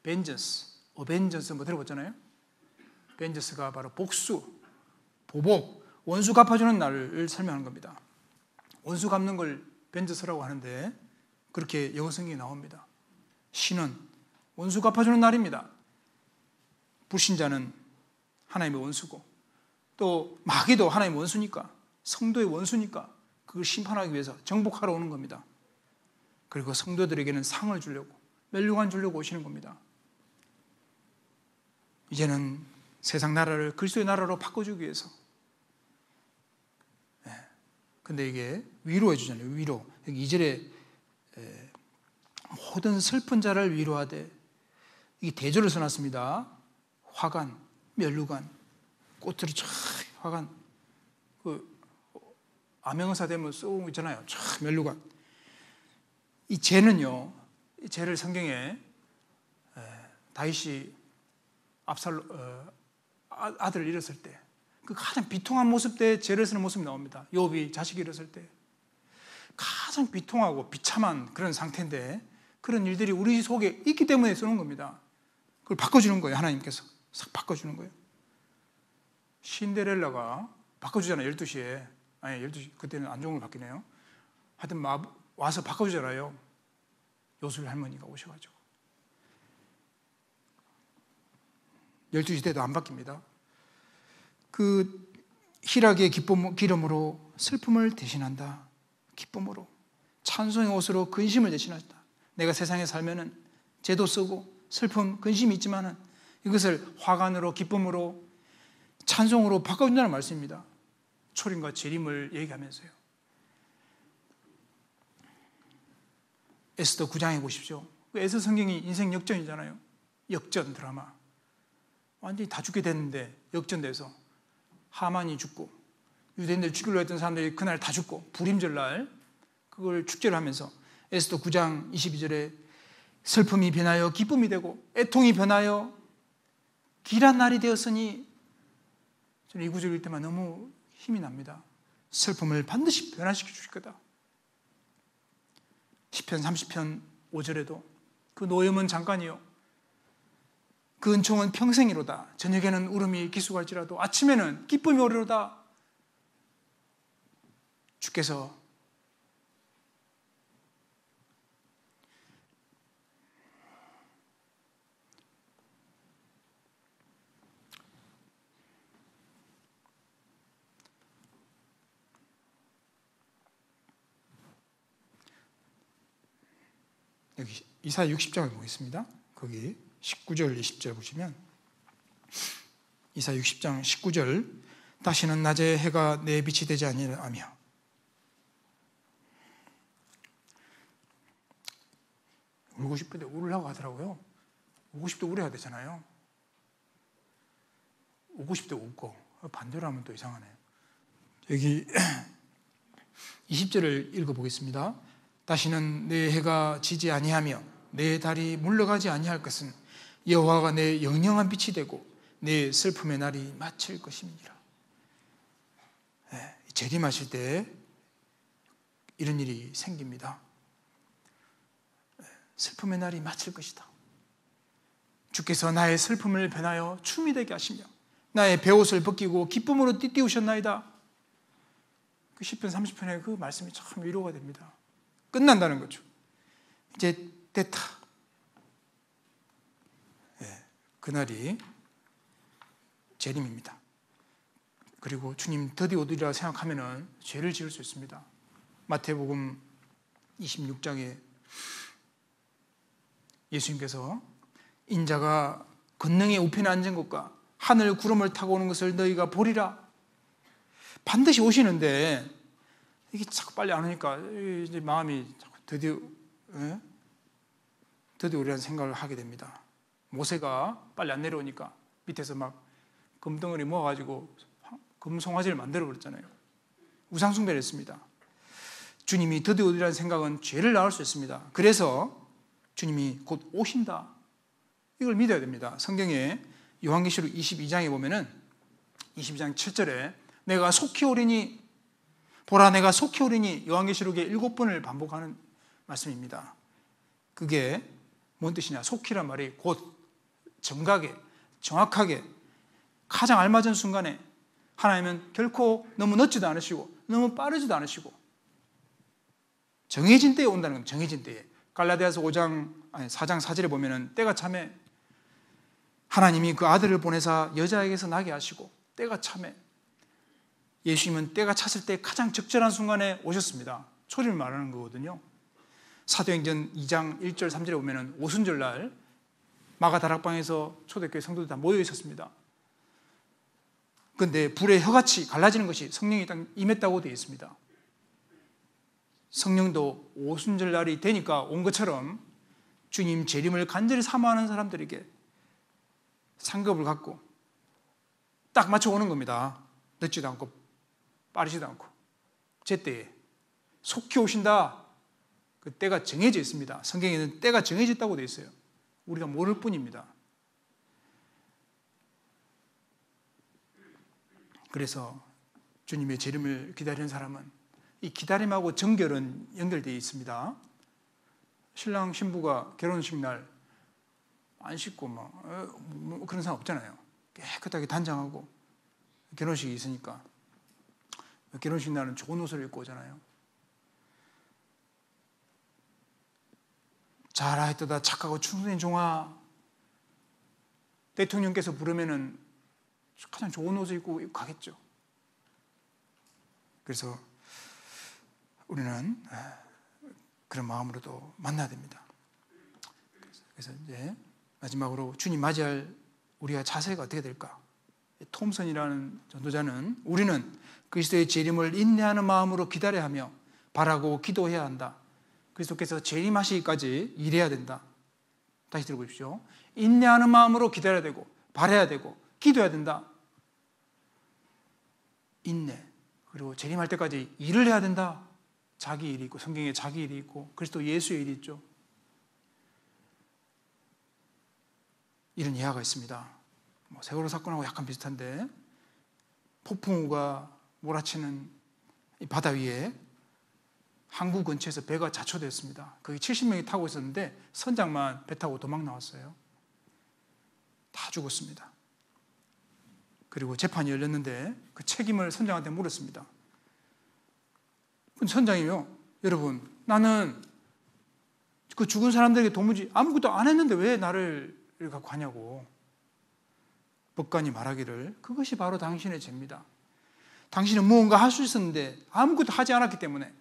vengeance, 어벤져스 뭐 들어봤잖아요. vengeance가 바로 복수, 보복, 원수 갚아주는 날을 설명하는 겁니다. 원수 갚는 걸 vengeance라고 하는데 그렇게 영어 성경에 나옵니다. 신원, 원수 갚아주는 날입니다. 불신자는 하나님의 원수고 또 마귀도 하나님의 원수니까 성도의 원수니까 그걸 심판하기 위해서 정복하러 오는 겁니다. 그리고 성도들에게는 상을 주려고 멸류관 주려고 오시는 겁니다. 이제는 세상 나라를 그리스도의 나라로 바꿔주기 위해서. 근데 이게 위로해 주잖아요. 위로. 여기 2절에 모든 슬픈 자를 위로하되 이게 대조를 써놨습니다. 화관, 멸류관, 꽃으로 쫙 화관. 그 암행어사 되면 쏘고 있잖아요. 쫙 멸류관. 이 죄는요. 이 죄를 성경에 다윗이 아들을 잃었을 때 그 가장 비통한 모습 때 죄를 쓰는 모습이 나옵니다. 욥이 자식이 잃었을 때 가장 비통하고 비참한 그런 상태인데 그런 일들이 우리 속에 있기 때문에 쓰는 겁니다. 그걸 바꿔주는 거예요. 하나님께서 싹 바꿔주는 거예요. 신데렐라가 바꿔주잖아요. 12시에 아니 12시 그때는 안 좋은 걸 바뀌네요. 하여튼 와서 바꿔주잖아요. 요술 할머니가 오셔가지고 12시 때도 안 바뀝니다. 그 희락의 기름으로 슬픔을 대신한다. 기쁨으로 찬송의 옷으로 근심을 대신한다. 내가 세상에 살면은 죄도 쓰고 슬픔, 근심이 있지만은 이것을 화관으로 기쁨으로 찬송으로 바꿔준다는 말씀입니다. 초림과 재림을 얘기하면서요. 에스더 9장에 보십시오. 에스더 성경이 인생 역전이잖아요. 역전 드라마. 완전히 다 죽게 됐는데 역전돼서 하만이 죽고 유대인들 죽이려 했던 사람들이 그날 다 죽고 불임절날 그걸 축제를 하면서 에스더 9장 22절에 슬픔이 변하여 기쁨이 되고 애통이 변하여 길한 날이 되었으니 저는 이 구절 읽을 때만 너무 힘이 납니다. 슬픔을 반드시 변화시켜 주실 거다. 시편 30편 5절에도 그 노염은 잠깐이요 그 은총은 평생이로다. 저녁에는 울음이 기수갈지라도 아침에는 기쁨이 오리로다. 주께서 여기 이사야 60장을 보겠습니다. 거기 19절 20절 보시면 이사야 60장 19절 다시는 낮에 해가 내 빛이 되지 아니하며 울고 싶은데 울으려고 하더라고요. 울고 싶을 때 울어야 되잖아요. 울고 싶을 때 웃고 반대로 하면 또 이상하네. 여기 20절을 읽어보겠습니다. 다시는 내 해가 지지 아니하며 내 달이 물러가지 아니할 것은 여호와가 내 영영한 빛이 되고 내 슬픔의 날이 마칠 것입니다. 재림하실 때 이런 일이 생깁니다. 슬픔의 날이 마칠 것이다. 주께서 나의 슬픔을 변하여 춤이 되게 하시며 나의 베옷을 벗기고 기쁨으로 띠띠우셨나이다. 그 시편 30편의 그 말씀이 참 위로가 됩니다. 끝난다는 거죠. 이제 됐다. 그날이 재림입니다. 그리고 주님 드디어 오리라 생각하면은 죄를 지을 수 있습니다. 마태복음 26장에 예수님께서 인자가 권능의 우편에 앉은 것과 하늘 구름을 타고 오는 것을 너희가 보리라. 반드시 오시는데 이게 자꾸 빨리 안 오니까 이제 마음이 드디어 우리라는 생각을 하게 됩니다. 모세가 빨리 안 내려오니까 밑에서 막 금덩어리 모아가지고 금송아지를 만들어 버렸잖아요. 우상숭배를 했습니다. 주님이 드디어 오리라는 생각은 죄를 낳을 수 있습니다. 그래서 주님이 곧 오신다. 이걸 믿어야 됩니다. 성경에 요한계시록 22장에 보면은 22장 7절에 내가 속히 오리니 보라 내가 속히 오리니 요한계시록에 7번을 반복하는 말씀입니다. 그게 뭔 뜻이냐? 속히란 말이 곧 정각에 정확하게 가장 알맞은 순간에 하나님은 결코 너무 늦지도 않으시고 너무 빠르지도 않으시고 정해진 때에 온다는 겁니다. 정해진 때에. 갈라디아서 4장 4절에 보면은 때가 참에 하나님이 그 아들을 보내사 여자에게서 나게 하시고 때가 참에 예수님은 때가 찼을 때 가장 적절한 순간에 오셨습니다. 초림을 말하는 거거든요. 사도행전 2장 1절 3절에 보면은 오순절날 마가다락방에서 초대교회 성도들 다 모여 있었습니다. 그런데 불의 혀같이 갈라지는 것이 성령이 딱 임했다고 되어 있습니다. 성령도 오순절날이 되니까 온 것처럼 주님 재림을 간절히 사모하는 사람들에게 상급을 갖고 딱 맞춰 오는 겁니다. 늦지도 않고 빠르지도 않고 제때에 속히 오신다. 그 때가 정해져 있습니다. 성경에는 때가 정해져 있다고 되어 있어요. 우리가 모를 뿐입니다. 그래서 주님의 재림을 기다리는 사람은 이 기다림하고 정결은 연결되어 있습니다. 신랑 신부가 결혼식 날 안 씻고 뭐 그런 사람 없잖아요. 깨끗하게 단장하고 결혼식이 있으니까 결혼식 날은 좋은 옷을 입고 오잖아요. 잘하였도다 착하고 충성된 종아. 대통령께서 부르면은 가장 좋은 옷을 입고 가겠죠. 그래서 우리는 그런 마음으로도 만나야 됩니다. 그래서 이제 마지막으로 주님 맞이할 우리가 자세가 어떻게 될까? 톰슨이라는 전도자는 우리는 그리스도의 재림을 인내하는 마음으로 기다려야 하며 바라고 기도해야 한다. 그리스도께서 재림하시기까지 일해야 된다. 다시 들어보십시오. 인내하는 마음으로 기다려야 되고 바라야 되고 기도해야 된다. 인내. 그리고 재림할 때까지 일을 해야 된다. 자기 일이 있고 성경에 자기 일이 있고 그리스도 예수의 일이 있죠. 이런 예화가 있습니다. 세월호 사건하고 약간 비슷한데 폭풍우가 몰아치는 이 바다 위에 항구 근처에서 배가 자초됐습니다. 거기 70명이 타고 있었는데 선장만 배 타고 도망 나왔어요. 다 죽었습니다. 그리고 재판이 열렸는데 그 책임을 선장한테 물었습니다. 선장이요, 여러분, 나는 그 죽은 사람들에게 도무지 아무것도 안 했는데 왜 나를 갖고 하냐고. 법관이 말하기를 그것이 바로 당신의 죄입니다. 당신은 무언가 할 수 있었는데 아무것도 하지 않았기 때문에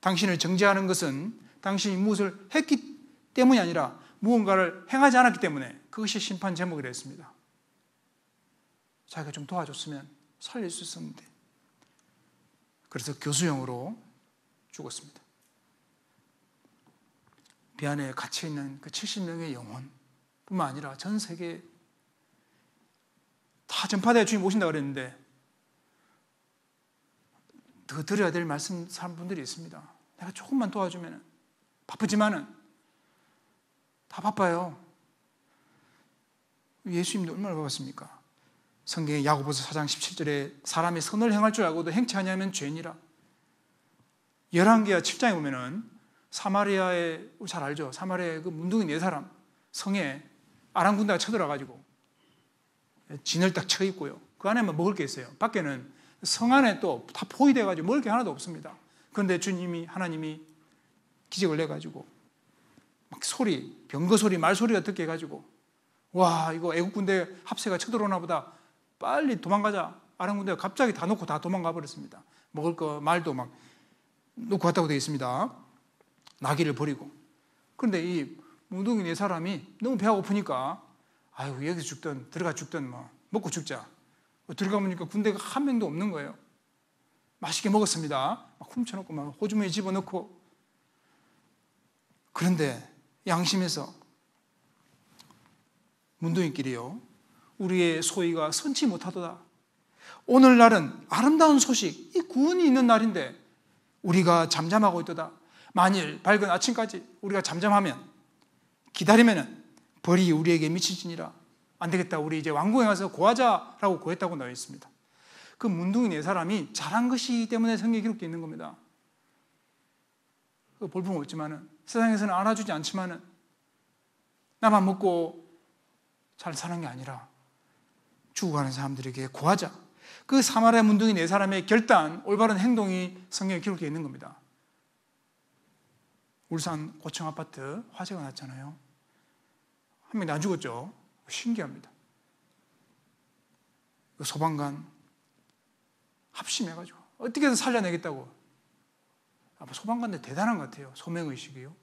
당신을 정죄하는 것은 당신이 무엇을 했기 때문이 아니라 무언가를 행하지 않았기 때문에 그것이 심판 제목이라 했습니다. 자기가 좀 도와줬으면 살릴 수 있었는데 그래서 교수형으로 죽었습니다. 배 안에 갇혀있는 그 70명의 영혼 뿐만 아니라 전 세계에 다 전파돼야 주님 오신다고 그랬는데 더 드려야 될 말씀 사람분들이 있습니다. 내가 조금만 도와주면 바쁘지만은 다 바빠요. 예수님도 얼마나 바빴습니까? 성경의 야고보서 4장 17절에 사람이 선을 행할 줄 알고도 행치 아니하면 죄니라. 열왕기하 7장에 보면은 사마리아에 잘 알죠? 사마리아의 그 문둥이 4사람 성에 아람 군대가 쳐들어가지고 진을 딱 쳐 있고요. 그 안에만 먹을 게 있어요. 밖에는 성 안에 또 다 포위돼가지고 먹을 게 하나도 없습니다. 그런데 하나님이 기적을 내가지고 막 소리, 병거 소리, 말 소리가 듣게 해가지고 와, 이거 애국 군대 합세가 쳐들어오나 보다. 빨리 도망가자. 아람 군대가 갑자기 다 놓고 다 도망가 버렸습니다. 먹을 거, 말도 막 놓고 갔다고 되어 있습니다. 나귀를 버리고. 그런데 이 문둥이 4사람이 너무 배가 고프니까 아유, 여기서 죽든 들어가 죽든 뭐 먹고 죽자. 들어가 보니까 군대가 한 명도 없는 거예요. 맛있게 먹었습니다. 막 훔쳐놓고 막 호주머니에 집어넣고. 그런데 양심에서 문둥이끼리요, 우리의 소위가 선치 못하도다. 오늘날은 아름다운 소식, 이 구원이 있는 날인데 우리가 잠잠하고 있도다. 만일 밝은 아침까지 우리가 잠잠하면, 기다리면은 벌이 우리에게 미치지니라. 안 되겠다, 우리 이제 왕궁에 가서 고하자라고 고했다고 나와 있습니다. 그 문둥이 네 사람이 잘한 것이기 때문에 성경에 기록되어 있는 겁니다. 그 볼품 없지만은, 세상에서는 알아주지 않지만은, 나만 먹고 잘 사는 게 아니라 죽어가는 사람들에게 고하자. 그 사마리아 문둥이 네 사람의 결단, 올바른 행동이 성경에 기록되어 있는 겁니다. 울산 고층 아파트 화재가 났잖아요. 한 명이 안 죽었죠. 신기합니다. 소방관 합심해가지고 어떻게든 살려내겠다고. 아마 소방관들 대단한 것 같아요. 소명의식이요.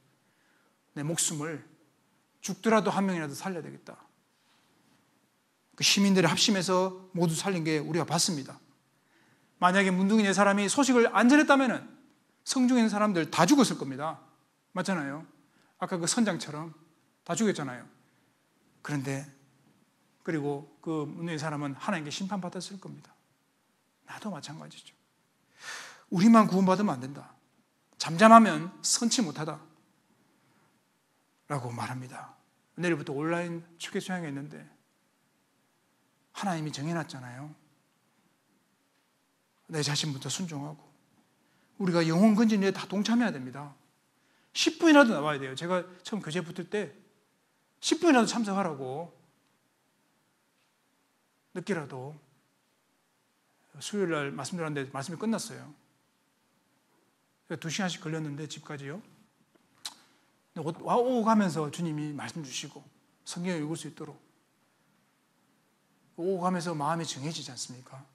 내 목숨을 죽더라도 한 명이라도 살려야 되겠다. 그 시민들이 합심해서 모두 살린 게 우리가 봤습니다. 만약에 문둥이 네 사람이 소식을 안 전했다면 성중에 있는 사람들 다 죽었을 겁니다. 맞잖아요. 아까 그 선장처럼 다 죽였잖아요. 그런데 그리고 그 문둥이 사람은 하나님께 심판받았을 겁니다. 나도 마찬가지죠. 우리만 구원받으면 안 된다. 잠잠하면 선치 못하다 라고 말합니다. 내일부터 온라인 축제 수양이 있는데 하나님이 정해놨잖아요. 내 자신부터 순종하고 우리가 영혼 건진 일에 다 동참해야 됩니다. 10분이라도 나와야 돼요. 제가 처음 교제 붙을 때 10분이라도 참석하라고, 늦게라도. 수요일날 말씀 드렸는데 말씀이 끝났어요. 2시간씩 걸렸는데 집까지요. 오고 가면서 주님이 말씀 주시고 성경을 읽을 수 있도록 오고 가면서 마음이 정해지지 않습니까?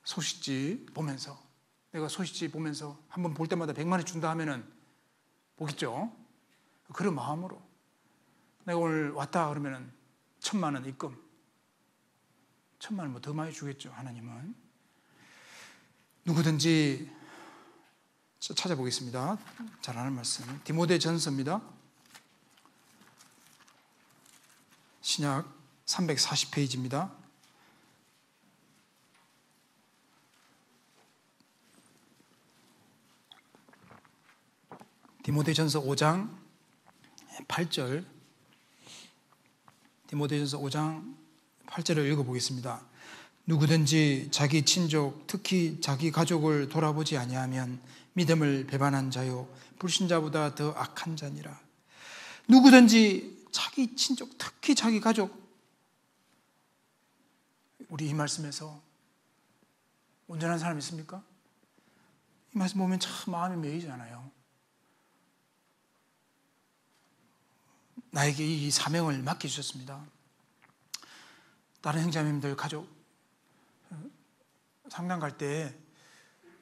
소식지 보면서, 내가 소식지 보면서 한번 볼 때마다 100만 원 준다 하면은 보겠죠. 그런 마음으로 내가 오늘 왔다 그러면은 1,000만 원 입금, 1,000만 원 뭐 더 많이 주겠죠. 하나님은. 누구든지 찾아보겠습니다. 잘 아는 말씀, 디모데전서입니다. 신약 340페이지입니다. 디모데전서 5장 8절, 디모데전서 5장 8절을 읽어보겠습니다. 누구든지 자기 친족, 특히 자기 가족을 돌아보지 아니하면 믿음을 배반한 자요 불신자보다 더 악한 자니라. 누구든지 자기 친족, 특히 자기 가족. 우리 이 말씀에서 온전한 사람 있습니까? 이 말씀 보면 참 마음이 메이잖아요. 나에게 이 사명을 맡겨주셨습니다. 다른 형제자매님들 가족 상담 갈 때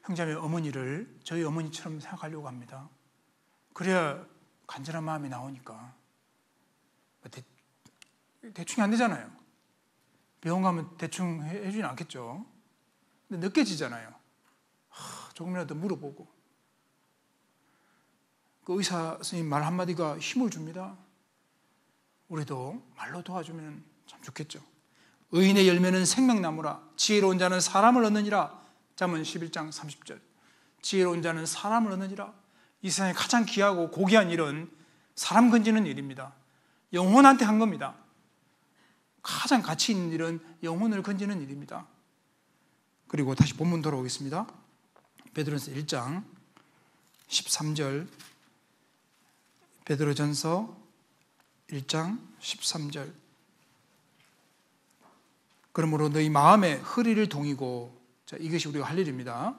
형제자매 어머니를 저희 어머니처럼 생각하려고 합니다. 그래야 간절한 마음이 나오니까. 대충이 안 되잖아요. 병원 가면 대충 해주진 않겠죠. 근데 느껴지잖아요. 조금이라도 물어보고. 그 의사 선생님 말 한마디가 힘을 줍니다. 우리도 말로 도와주면 참 좋겠죠. 의인의 열매는 생명나무라. 지혜로운 자는 사람을 얻느니라. 잠언 11장 30절. 지혜로운 자는 사람을 얻느니라. 이 세상에 가장 귀하고 고귀한 일은 사람 건지는 일입니다. 영혼한테 한 겁니다. 가장 가치 있는 일은 영혼을 건지는 일입니다. 그리고 다시 본문 돌아오겠습니다. 베드로전서 1장 13절, 베드로전서 1장 13절. 그러므로 너희 마음에 허리를 동이고, 자, 이것이 우리가 할 일입니다.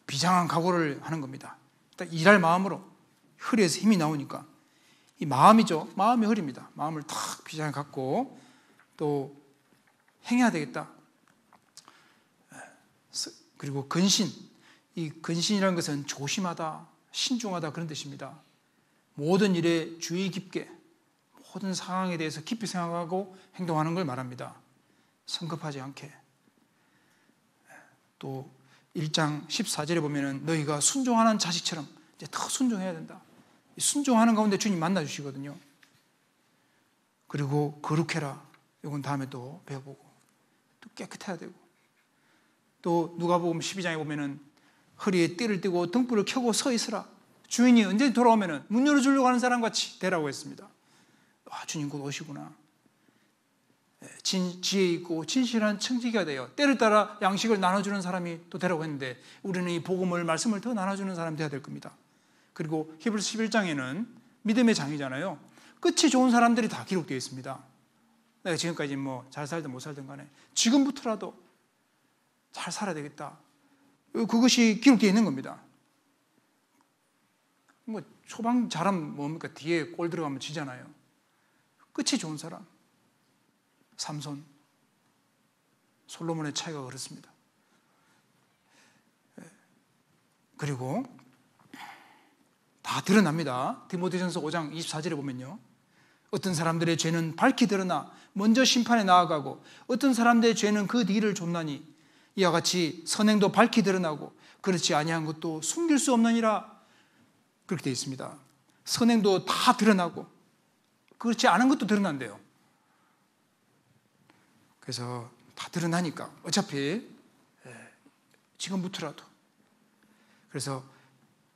비장한 각오를 하는 겁니다. 딱 일할 마음으로, 허리에서 힘이 나오니까 이 마음이죠. 마음이 허리입니다. 마음을 탁 비장하게 갖고 또 행해야 되겠다. 그리고 근신, 이 근신이라는 것은 조심하다, 신중하다 그런 뜻입니다. 모든 일에 주의 깊게, 모든 상황에 대해서 깊이 생각하고 행동하는 걸 말합니다. 성급하지 않게. 또 1장 14절에 보면은 너희가 순종하는 자식처럼 이제 더 순종해야 된다. 순종하는 가운데 주님 만나 주시거든요. 그리고 거룩해라. 이건 다음에 또 배워보고, 또 깨끗해야 되고, 또 누가복음 12장에 보면은 허리에 띠를 띠고 등불을 켜고 서 있으라. 주인이 언제 돌아오면은 문 열어주려고 하는 사람 같이 되라고 했습니다. 아, 주님 곧 오시구나. 지혜 있고 진실한 청지기가 돼요. 때를 따라 양식을 나눠주는 사람이 또 되라고 했는데, 우리는 이 복음을, 말씀을 더 나눠주는 사람이 되어야 될 겁니다. 그리고 히브리서 11장에는 믿음의 장이잖아요. 끝이 좋은 사람들이 다 기록되어 있습니다. 내가 지금까지 뭐 잘 살든 못 살든 간에 지금부터라도 잘 살아야 되겠다. 그것이 기록되어 있는 겁니다. 뭐 초반 잘하면 뭡니까? 뒤에 골 들어가면 지잖아요. 끝이 좋은 사람. 삼손, 솔로몬의 차이가 그렇습니다. 그리고 다 드러납니다. 디모데전서 5장 24절에 보면요, 어떤 사람들의 죄는 밝히 드러나 먼저 심판에 나아가고 어떤 사람들의 죄는 그 뒤를 좇나니 이와 같이 선행도 밝히 드러나고 그렇지 아니한 것도 숨길 수 없느니라. 그렇게 되어 있습니다. 선행도 다 드러나고 그렇지 않은 것도 드러난대요. 그래서 다 드러나니까 어차피 지금부터라도, 그래서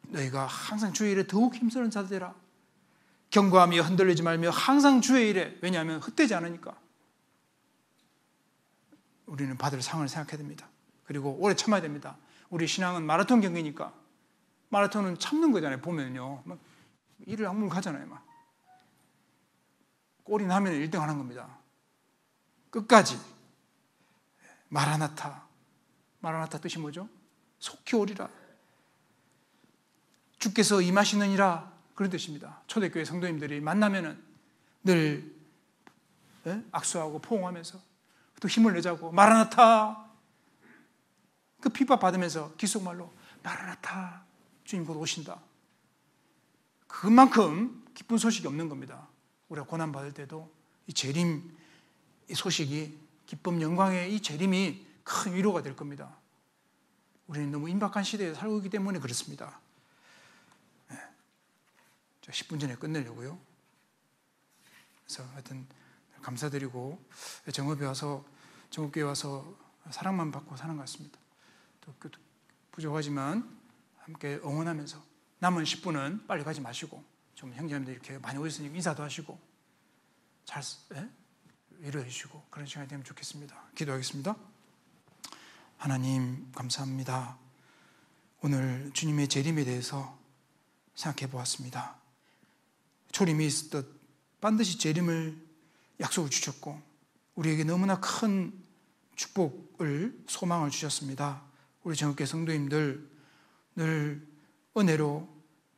너희가 항상 주의 일에 더욱 힘쓰는 자들 되라. 경고하며 흔들리지 말며 항상 주의 일에, 왜냐하면 헛되지 않으니까. 우리는 받을 상을 생각해야 됩니다. 그리고 오래 참아야 됩니다. 우리 신앙은 마라톤 경기니까. 마라톤은 참는 거잖아요. 보면요, 막 일을 악물 가잖아요. 막 골이 나면 1등 하는 겁니다. 끝까지. 마라나타. 마라나타 뜻이 뭐죠? 속히 오리라. 주께서 임하시느니라. 그런 뜻입니다. 초대교회 성도님들이 만나면은 늘 악수하고 포옹하면서 또 힘을 내자고 마라나타. 그 핍박 받으면서 귓속말로 마라나타. 주님 곧 오신다. 그만큼 기쁜 소식이 없는 겁니다. 우리가 고난받을 때도 이 재림, 이 소식이, 기쁨, 영광의 이 재림이 큰 위로가 될 겁니다. 우리는 너무 임박한 시대에 살고 있기 때문에 그렇습니다. 10분 전에 끝내려고요. 그래서 하여튼 감사드리고, 정읍교회 와서 사랑만 받고 사는 것 같습니다. 또 부족하지만 함께 응원하면서 남은 10분은 빨리 가지 마시고 좀 형제님들 이렇게 많이 오셨으니 인사도 하시고 잘 위로해 주시고 그런 시간이 되면 좋겠습니다. 기도하겠습니다. 하나님 감사합니다. 오늘 주님의 재림에 대해서 생각해 보았습니다. 초림이 있었듯 반드시 재림을 약속을 주셨고 우리에게 너무나 큰 축복을, 소망을 주셨습니다. 우리 정읍교회 성도님들 늘 은혜로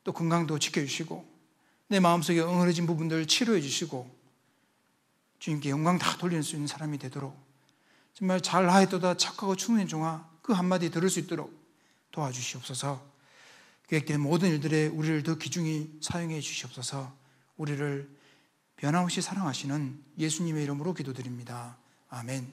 또 건강도 지켜주시고 내 마음속에 엉그러진 부분들 치료해 주시고 주님께 영광 다 돌릴 수 있는 사람이 되도록, 정말 잘하였도다 착하고 충성된 종아 그 한마디 들을 수 있도록 도와주시옵소서. 계획된 모든 일들에 우리를 더 귀중히 사용해 주시옵소서. 우리를 변함없이 사랑하시는 예수님의 이름으로 기도드립니다. 아멘.